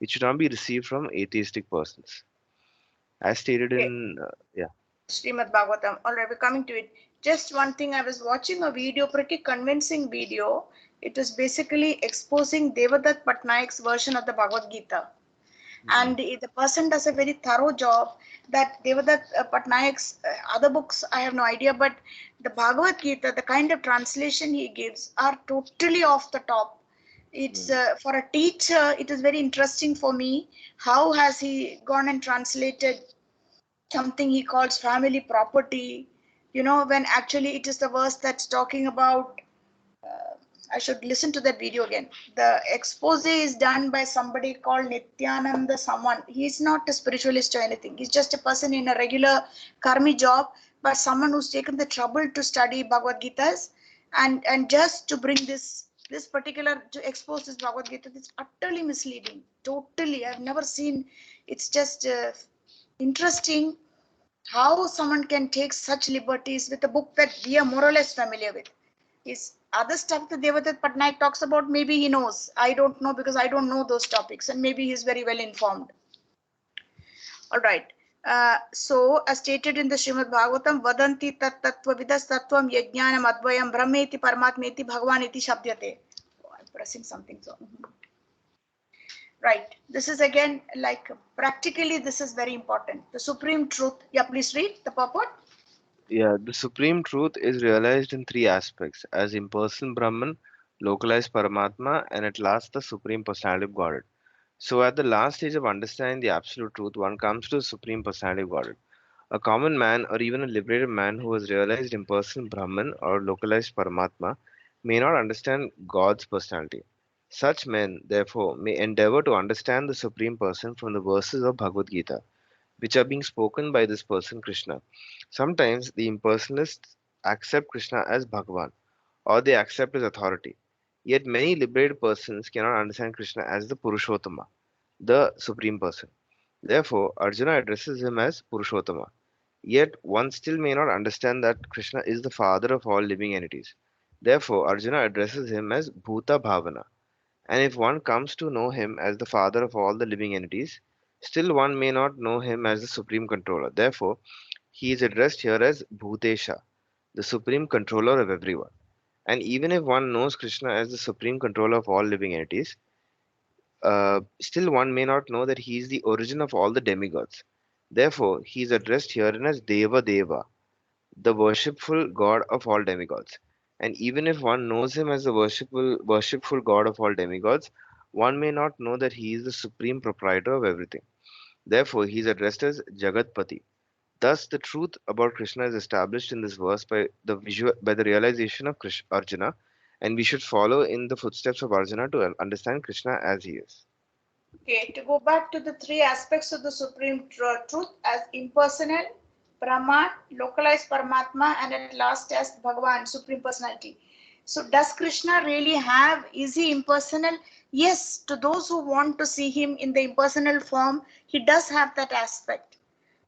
It should not be received from atheistic persons. As stated Okay, in, yeah. Srimad Bhagavatam. All right, we're coming to it. Just one thing, I was watching a video, pretty convincing video. It was basically exposing Devadatt Patnaik's version of the Bhagavad Gita. Mhm. And the person does a very thorough job. That Devadatt Patnaik's other books, I have no idea, but the Bhagavad Gita, the kind of translation he gives are totally off the top. It's Mm. for a teacher, it is very interesting for me. How has he gone and translated something he calls family property, when actually it is the verse that's talking about, uh, I should listen to that video again. The expose is done by somebody called Nityananda someone. He's not a spiritualist or anything. He's just a person in a regular karmi job, but someone who's taken the trouble to study Bhagavad Gitas, and just to bring this particular, to expose this Bhagavad Gita. It's utterly misleading. Totally. I've never seen. It's just interesting how someone can take such liberties with a book that we are more or less familiar with. His other stuff that Devadatt Patnaik talks about, maybe he knows. I don't know, because I don't know those topics, and maybe he's very well informed. All right. So, as stated in the Srimad Bhagavatam, Vadanti tat tattva vidas tattvam yajnanam advayam brahmeti paramatmeti bhagavaniti shabdyate. Oh, I'm pressing something. So, right. This is again like practically, this is very important. The supreme truth. Yeah, please read the purport. Yeah, the supreme truth is realized in three aspects as impersonal Brahman, localized Paramatma, and at last the Supreme Personality of Godhead. So, at the last stage of understanding the absolute truth, one comes to the Supreme Personality of Godhead. A common man or even a liberated man who has realized impersonal Brahman or localized Paramatma may not understand God's personality. Such men, therefore, may endeavor to understand the Supreme Person from the verses of Bhagavad Gita, which are being spoken by this person Krishna. Sometimes the impersonalists accept Krishna as Bhagavan or they accept his authority. Yet many liberated persons cannot understand Krishna as the Purushottama, the Supreme Person. Therefore, Arjuna addresses him as Purushottama. Yet one still may not understand that Krishna is the father of all living entities. Therefore, Arjuna addresses him as Bhuta Bhavana. And if one comes to know him as the father of all the living entities, still one may not know him as the supreme controller. Therefore, he is addressed here as Bhutesha, the supreme controller of everyone. And even if one knows Krishna as the supreme controller of all living entities, still one may not know that he is the origin of all the demigods. Therefore, he is addressed herein as Deva Deva, the worshipful god of all demigods. And even if one knows him as the worshipful god of all demigods, one may not know that he is the supreme proprietor of everything. Therefore, he is addressed as Jagatpati. Thus, the truth about Krishna is established in this verse by the realization of Arjuna, and we should follow in the footsteps of Arjuna to understand Krishna as he is. Okay, to go back to the three aspects of the supreme truth as impersonal, Brahman, localized Paramatma, and at last as Bhagavan, supreme personality. So, does Krishna really have? Is he impersonal? Yes, to those who want to see him in the impersonal form, he does have that aspect.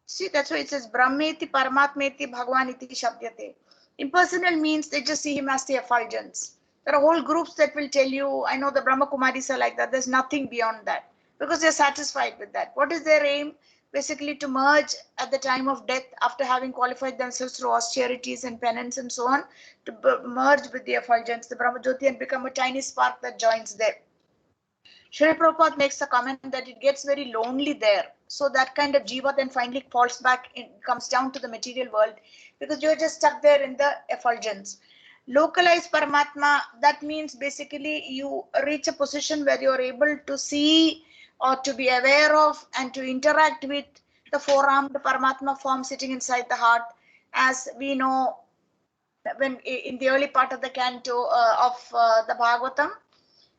See, that's why it says Brahmeti, Paramatmeti, Bhagavaniti Shabdyate. Impersonal means they just see him as the effulgence. There are whole groups that will tell you, I know the Brahma Kumaris are like that. There's nothing beyond that because they're satisfied with that. What is their aim? Basically, to merge at the time of death after having qualified themselves through austerities and penance and so on, to merge with the effulgence, the Brahma Jyoti, and become a tiny spark that joins there. Srila Prabhupada makes a comment that it gets very lonely there. So that kind of jiva then finally falls back, comes down to the material world because you're just stuck there in the effulgence. Localized Paramatma, that means basically you reach a position where you're able to see or to be aware of and to interact with the four-armed Paramatma form sitting inside the heart. As we know, when in the early part of the canto of the Bhagavatam,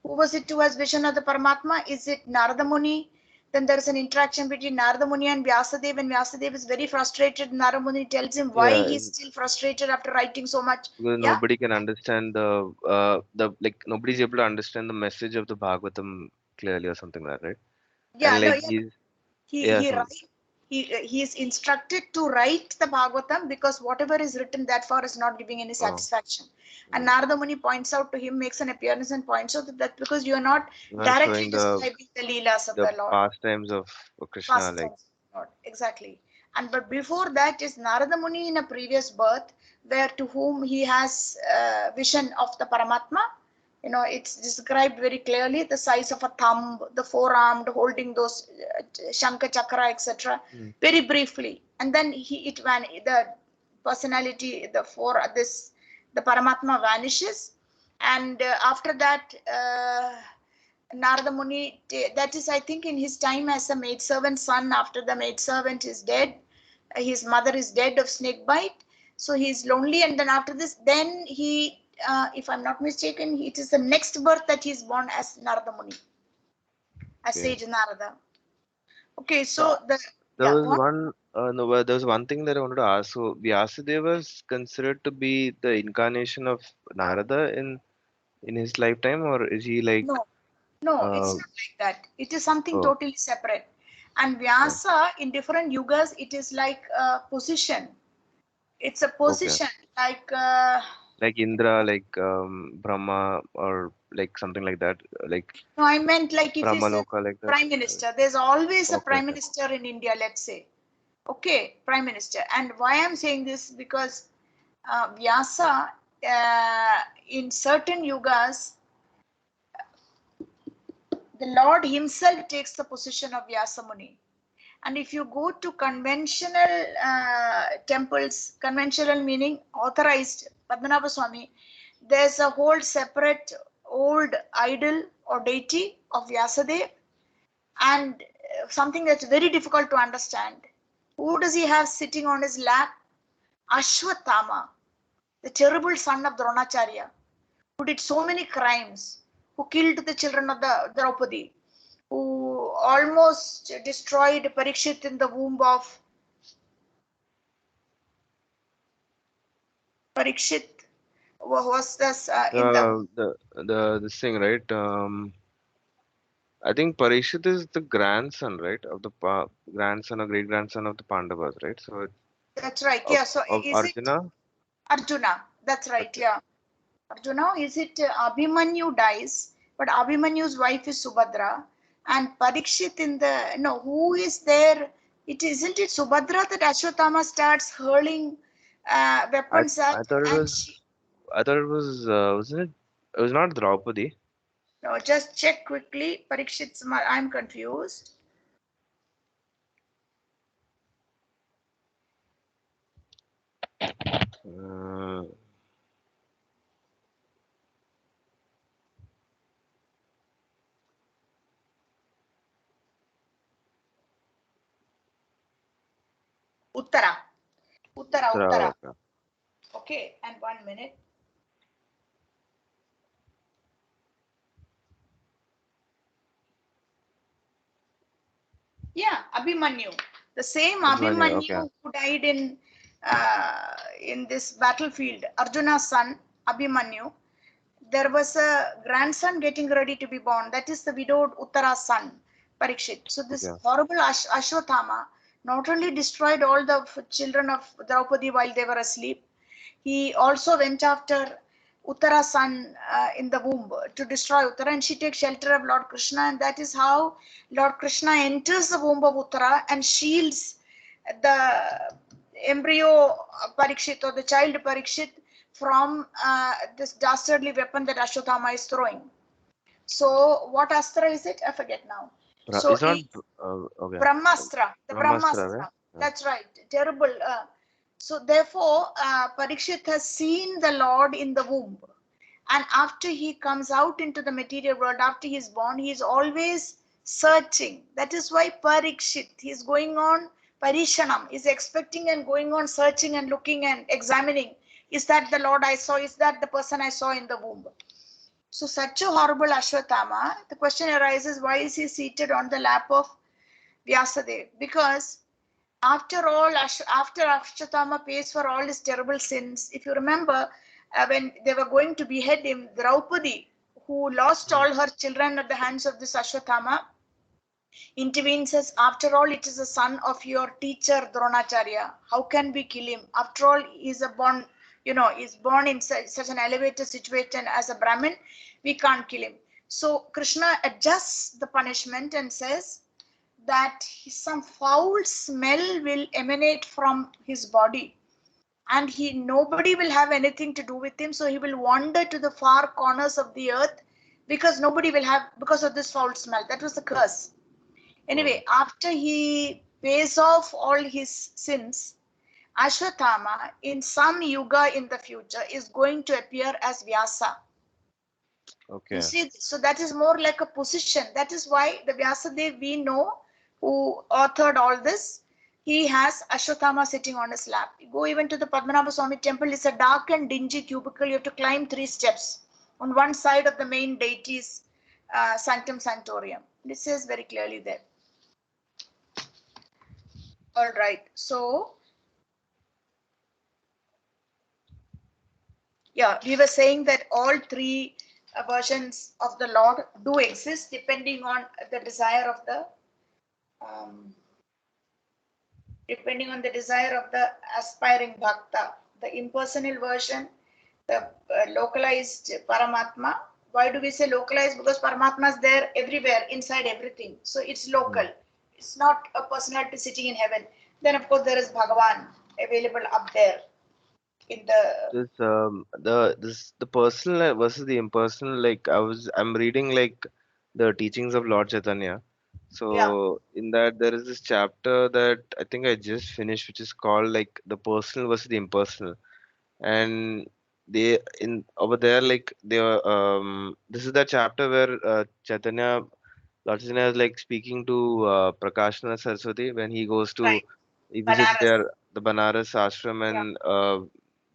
who was it who has vision of the Paramatma? Is it Narada Muni? Then there is an interaction between Narada Muni and Vyasadeva, and Vyasadeva is very frustrated. Narada Muni tells him why Yeah, he's still frustrated after writing so much. because Yeah, nobody can understand the like nobody's able to understand the message of the Bhagavatam clearly or something like that, right? yeah, And no, like yeah. he's He yeah he some write he is instructed to write the Bhagavatam because whatever is written that far is not giving any oh satisfaction. And mm, Narada Muni points out to him, makes an appearance and points out that, because you are not not directly showing describing the Leelas of the the Lord. pastimes of Krishna Past like tense, Lord. Exactly. And but before that is Narada Muni in a previous birth, where to whom he has vision of the Paramatma. You know, it's described very clearly the size of a thumb, the forearm, holding those Shankha Chakra, etc. mm, Very briefly, and then when the personality, the Paramatma vanishes, and after that. Narada Muni, that is, I think, in his time as a maidservant son, after the maidservant is dead, his mother is dead of snake bite. So he's lonely, and then after this, then if I'm not mistaken, it is the next birth that he's born as Narada Muni, as okay. sage Narada. Okay, Uh, so there yeah, was go on. one no, there was one thing that I wanted to ask. So Vyasadeva is considered to be the incarnation of Narada in his lifetime, or is he like No, no, uh it's not like that. It is something oh, totally separate. And oh Vyasa, in different yugas, it is like a position. It's a okay, position, like. like Indra, like Brahma, or like something like that, like No, I meant like if you say Brahmaloka, like that. prime minister, there's always a Okay, prime okay, minister in India, let's say. Okay, Prime Minister. And why I'm saying this, because Vyasa, in certain yugas, the Lord himself takes the position of Vyasa Muni. And if you go to conventional temples, conventional meaning authorized Padmanabha Swami, there's a whole separate old idol or deity of Vyasadev, and something that's very difficult to understand. Who does he have sitting on his lap? Ashwatthama, the terrible son of Dronacharya, who did so many crimes, who killed the children of the Draupadi, who almost destroyed Parikshit in the womb of Parikshit, was this in the This thing, right? I think Parishit is the grandson, right, of the grandson or great grandson of the Pandavas, right? So that's right, yeah. So of is it Arjuna. Arjuna? That's right, Okay. yeah. Arjuna, is it Abhimanyu dies, but Abhimanyu's wife is Subhadra, and Parikshit in the no, who is there? It isn't it Subhadra that Ashwatthama starts hurling I weapons I at, thought it and was she. I thought it was wasn't it? It was not Draupadi. No, just check quickly. Parikshit's. I'm confused. Uh, Uttara. Uttara. Uttara. Okay. Okay, and 1 minute. Yeah, Abhimanyu. The same Abhimanyu. Okay. Abhimanyu who died in this battlefield, Arjuna's son, Abhimanyu. There was a grandson getting ready to be born. That is the widowed Uttara's son, Parikshit. So this Okay. horrible Ashwatthama not only destroyed all the children of Draupadi while they were asleep, he also went after Uttara's son in the womb to destroy Uttara, and she takes shelter of Lord Krishna, and that is how Lord Krishna enters the womb of Uttara and shields the embryo Parikshit, or the child Parikshit, from this dastardly weapon that Ashwatthama is throwing. So, what astra is it? I forget now. So, It's not okay. Brahmastra, the Brahmastra, right? Brahmastra. Yeah. That's right. Terrible. So, therefore, Parikshit has seen the Lord in the womb. And after he comes out into the material world, after he is born, he is always searching. That is why Parikshit, he is going on Parishanam, is expecting and going on searching and looking and examining. Is that the Lord I saw? Is that the person I saw in the womb? So, such a horrible Ashwatthama, the question arises, why is he seated on the lap of Vyasadeva? Because after all, after Ashwatthama pays for all his terrible sins, if you remember, when they were going to behead him, Draupadi, who lost all her children at the hands of this Ashwatthama, intervenes, says, after all, it is the son of your teacher Dronacharya. How can we kill him? After all, he is a born, is born in such an elevated situation as a Brahmin. We can't kill him. So Krishna adjusts the punishment and says that some foul smell will emanate from his body, and nobody will have anything to do with him, so he will wander to the far corners of the earth, because nobody will have, because of this foul smell. That was the curse. Mm. Anyway, after he pays off all his sins, Ashwatthama in some yuga in the future is going to appear as Vyasa. You Okay. see, so that is more like a position. That is why the Vyasadev we know, who authored all this, he has Ashwatthama sitting on his lap. You go even to the Padmanabha Swami temple, it's a dark and dingy cubicle. You have to climb 3 steps on one side of the main deity's sanctum sanctorium. This says very clearly there. All right. So, yeah, we were saying that all three versions of the Lord do exist depending on the desire of the um, aspiring bhakta. The impersonal version, the localized Paramatma. Why do we say localized? Because Paramatma is there everywhere, inside everything. So it's Mm. local. It's not a personality sitting in heaven. Then of course there is Bhagavan available up there in the The personal versus the impersonal. Like I'm reading like the teachings of Lord Chaitanya. yeah, So in that there is this chapter that I think I just finished, which is called like the personal versus the impersonal. And they in over there like they were this is the chapter where Lord Chaitanya is like speaking to Prakashana Saraswati when he goes to right. he visits Banaras. their the Banaras ashram, Yeah, and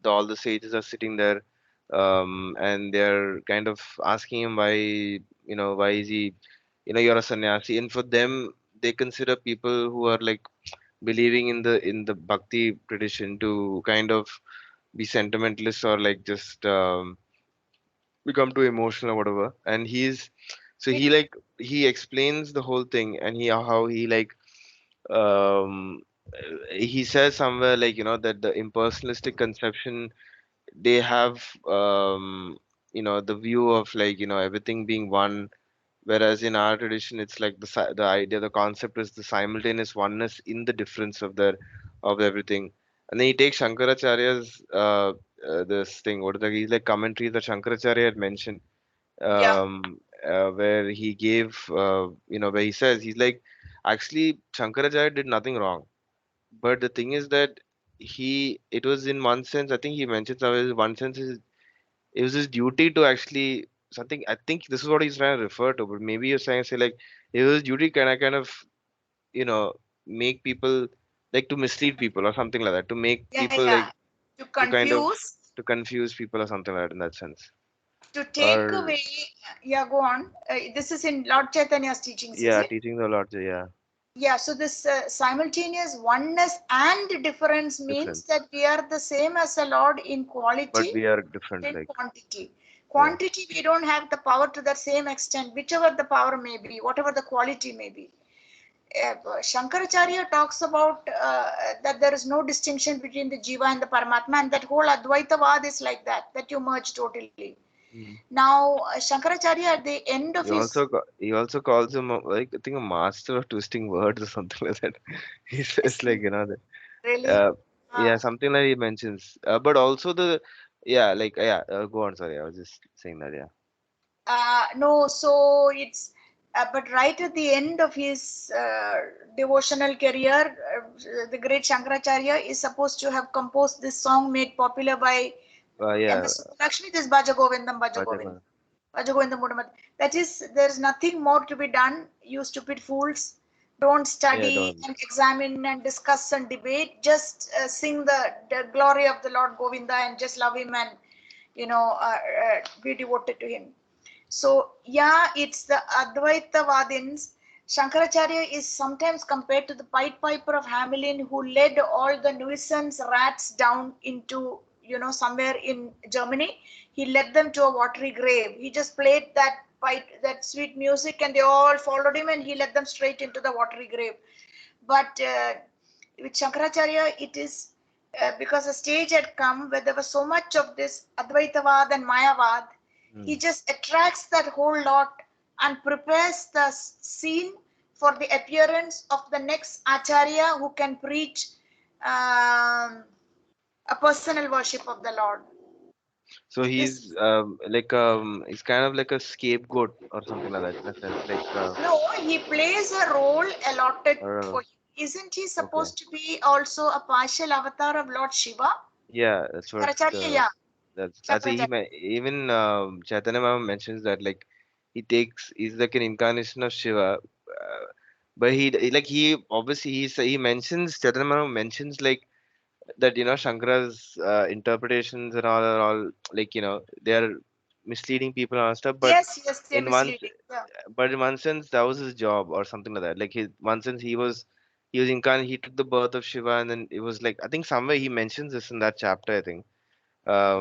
all the sages are sitting there, and they're kind of asking him why, why is he, you're a sannyasi, and for them they consider people who are like believing in the bhakti tradition to kind of be sentimentalists or like just become too emotional or whatever. And it, he explains the whole thing, and how he like um he says somewhere like that the impersonalistic conception, they have the view of like everything being one, whereas in our tradition it's like the idea, the concept is the simultaneous oneness in the difference of everything. And then he takes Shankaracharya's this thing, what is that, he's like commentary that Shankaracharya had mentioned, yeah, where he gave where he says he's like, actually Shankaracharya did nothing wrong, but the thing is that it was in one sense, I think he mentions somewhere, in one sense it was his duty to actually something. I think this is what he's trying to refer to, but maybe you're trying to say like it was his duty kind of you know make people like to mislead people or something like that, to make people yeah. like To to kind of confuse, to confuse people or something like that in that sense. to take Or away. Yeah, go on. This is in Lord Chaitanya's teachings, is yeah, it? teaching the Lord, yeah, Yeah, so this simultaneous oneness and difference means difference, that we are the same as the Lord in but quality, we are different, in like quantity. yeah. Quantity, we don't have the power to that same extent, whichever the power may be, whatever the quality may be. Shankaracharya talks about that there is no distinction between the Jiva and the Paramatma, and that whole Advaitavad is like that, that you merge totally. Mm. Now, Shankaracharya at the end of his, He also calls him like I think a master of twisting words or something like that. He says like that. really, Uh, uh, yeah, something like he mentions. But also yeah, like yeah. Go on. Sorry, I was just saying that. Yeah. no, so it's, but right at the end of his devotional career, the great Shankaracharya is supposed to have composed this song made popular by Yeah. MS Lakshmi, this Bhaja Govindam, Bhaja Govindam. Bhajagovind. That is, there's nothing more to be done. You stupid fools, don't Yeah. study Don't. and examine and discuss and debate. Just sing the glory of the Lord Govinda and just love him and be devoted to him. So yeah, it's the Advaita Vadins. Shankaracharya is sometimes compared to the Pied Piper of Hamelin who led all the nuisance rats down into, somewhere in Germany. He led them to a watery grave. He just played that sweet music and they all followed him and he led them straight into the watery grave. But with Shankaracharya, it is because the stage had come where there was so much of this Advaitavad and Mayavad, he Hmm. just attracts that whole lot and prepares the scene for the appearance of the next Acharya who can preach um, a personal worship of the Lord. So This he's kind of like a scapegoat or something like that in a sense. Like No, he plays a role allotted or for him. Isn't he okay. supposed to be also a partial avatar of Lord Shiva? Yeah, that's what Shankaracharya, yeah. that's he Shankaracharya. even Chaitanya Mama mentions that like he's like an incarnation of Shiva, but like he obviously he mentions Chaitanya Mama mentions like that Shankara's interpretations and all are all like they are misleading people and all stuff, but Yes, yes, they're in one misleading. Yeah. but in one sense that was his job or something like that. Like his one sense he was incarnate, he took the birth of Shiva, and then it was like I think somewhere he mentions this in that chapter, I think. But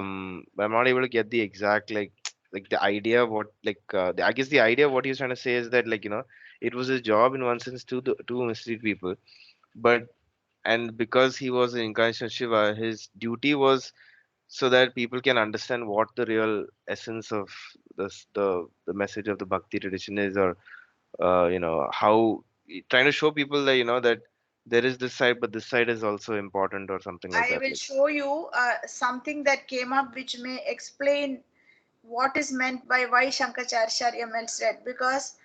I'm not able to get the exact like like the idea of what like I guess the idea of what he's trying to say is that like it was his job in one sense to mislead people, but and because he was an incarnation of Shiva, his duty was so that people can understand what the real essence of the message of the bhakti tradition is, or how trying to show people that that there is this side, but this side is also important or something like I that. will Like, show you something that came up which may explain what is meant by why Shankaracharya melted, because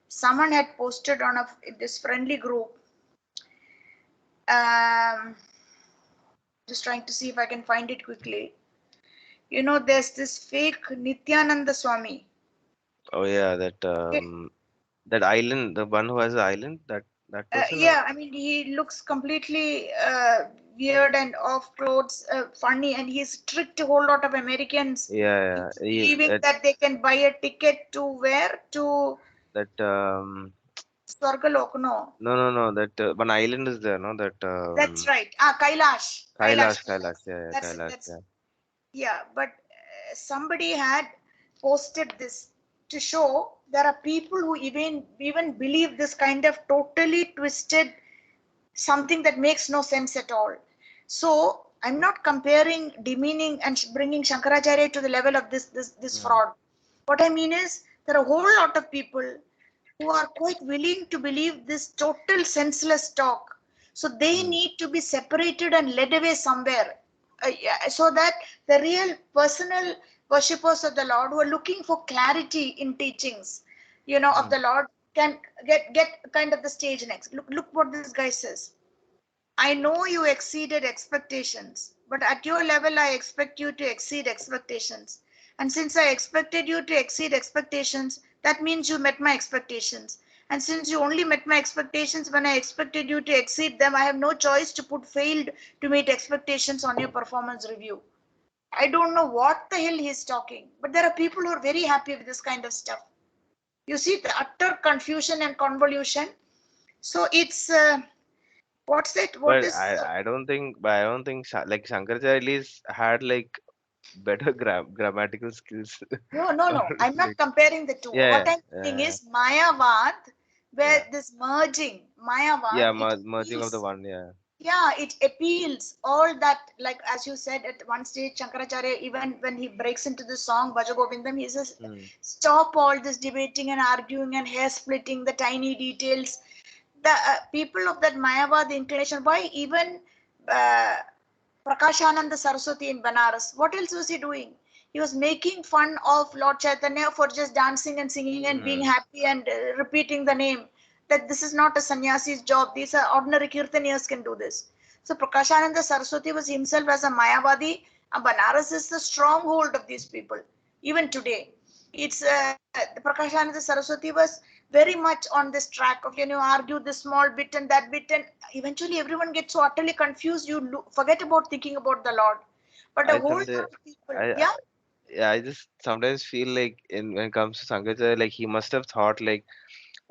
someone had posted on this friendly group. Just trying to see if I can find it quickly. You know, there's this fake Nityananda Swami. oh yeah, that Okay. that island, the one who has the island, that person, or Yeah, I mean, he looks completely weird and off clothes, funny, and he's tricked a whole lot of Americans yeah, into yeah, believing that they can buy a ticket to where? To that Swargalok, no. no, that one island is there, no, that That's right. Kailash. Kailash. Kailash, Kailash, yeah, yeah, That's it. Kailash, That's yeah. Yeah, but somebody had posted this to show there are people who even believe this kind of totally twisted something that makes no sense at all. So I'm not comparing, demeaning, and bringing Shankaracharya to the level of this Mm, fraud. What I mean is there are a whole lot of people who are quite willing to believe this total senseless talk. So they mm, need to be separated and led away somewhere, yeah, so that the real personal worshippers of the Lord who are looking for clarity in teachings, of mm, the Lord, can get kind of the stage next. Look what this guy says. I know you exceeded expectations, but at your level, I expect you to exceed expectations. And since I expected you to exceed expectations, that means you met my expectations. And since you only met my expectations when I expected you to exceed them, I have no choice to put failed to meet expectations on your performance review. I don't know what the hell he's talking, but there are people who are very happy with this kind of stuff. You see the utter confusion and convolution. So it's what's it? What but is I don't think like Shankaracharya had like better grammatical skills. No, no, Or no. I'm not like, comparing the two. yeah, What I'm saying yeah, is Mayavad, yeah, where this merging, Mayavad, yeah, it merging of the appeals. one, yeah. Yeah, it appeals all that, like as you said at one stage, Shankaracharya, even when he breaks into the song Bhajagovindam, he says, Mm, stop all this debating and arguing and hair splitting, the tiny details. The people of that Mayavad inclination, why even uh, Prakashananda Saraswati in Banaras. What else was he doing? He was making fun of Lord Chaitanya for just dancing and singing and being mm. happy and repeating the name. That this is not a sannyasi's job. These are ordinary kirtaniyas can do this. So Prakashananda Saraswati was himself as a Mayavadi, and Banaras is the stronghold of these people. Even today, it's Prakashananda Saraswati was very much on this track of argue this small bit and that bit, and eventually everyone gets so utterly confused you forget about thinking about the Lord. But a I whole someday, lot of people, I yeah. yeah, I just sometimes feel like in when it comes to Sankaracharya, like he must have thought like,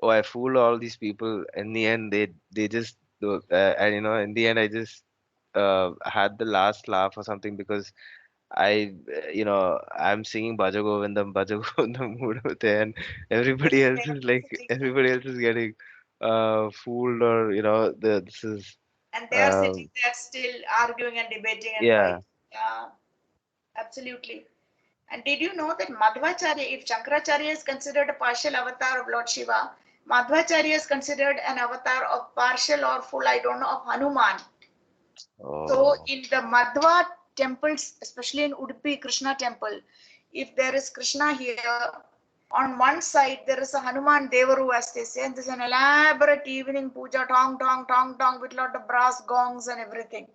oh, I fooled all these people. In the end, they just do, and in the end, I just had the last laugh or something because I'm singing Bhaja Govindam mood out there, and Yes, everybody they else are is like, sitting there everybody else is getting fooled, or this is and they are sitting um there still arguing and debating and yeah. fighting. Yeah, absolutely. And did you know that Madhvacharya, if Shankaracharya is considered a partial avatar of Lord Shiva, Madhvacharya is considered an avatar of partial or full, I don't know, of Hanuman. So Oh. in the Madhva temples, especially in Udupi Krishna temple, if there is Krishna here, on one side there is a Hanuman Devaru, as they say, and there's an elaborate evening puja, tong tong tong tong, with lot of brass gongs and everything.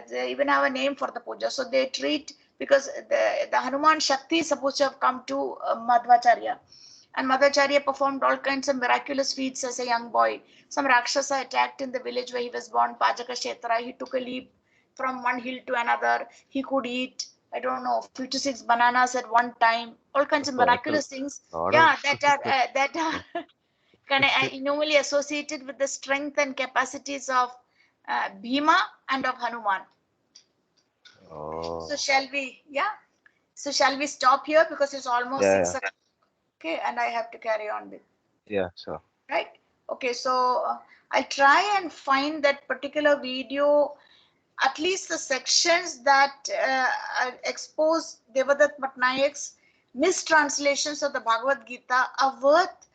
They even have a name for the puja. So they treat, because the Hanuman Shakti is supposed to have come to Madhvacharya. And Madhvacharya performed all kinds of miraculous feats as a young boy. Some Rakshasa attacked in the village where he was born, Pajaka Kshetra. He took a leap from one hill to another. He could eat, I don't know, 56 bananas at one time. All kinds of That's a miraculous things. lot of Yeah, that are kind of normally associated with the strength and capacities of Bhima and of Hanuman. So oh shall we? Yeah. So shall we stop here because it's almost yeah, 6 yeah, o'clock. Okay, and I have to carry on with. yeah, so Right. Okay, so I'll try and find that particular video, at least the sections that expose Devadatt Patnaik's mistranslations of the Bhagavad Gita are worth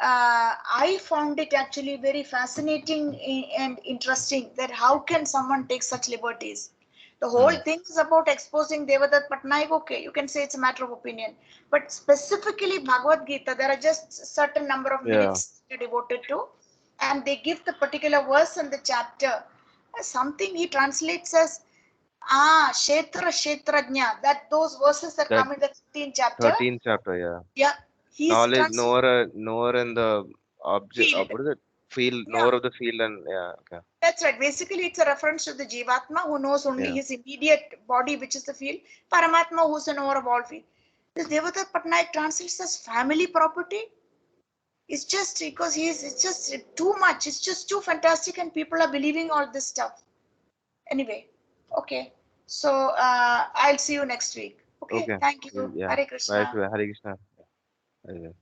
I found it actually very fascinating and interesting that how can someone take such liberties. The whole Mm. thing is about exposing Devadatta Patnaik. Okay, you can say it's a matter of opinion, but specifically Bhagavad Gita, there are just certain number of Yeah. minutes devoted to, and they give the particular verse and the chapter. Something he translates as Kshetra Kshetrajna. That those verses that That come in the 13th chapter. 13th chapter, yeah. Yeah, he's Knowledge, translated knower in the object, field. what is it? Field, Yeah. knower of the field, and yeah, okay. That's right. Basically, it's a reference to the Jivatma who knows only Yeah. his immediate body, which is the field. Paramatma, who's an knower of all field. This Devadatta Patnaik translates as family property. It's just because it's just too much. It's just too fantastic, and people are believing all this stuff. Anyway, okay. So I'll see you next week. Okay. Okay. Thank you. Yeah. Hare Bye, Krishna. Hare Krishna. Yeah. Bye.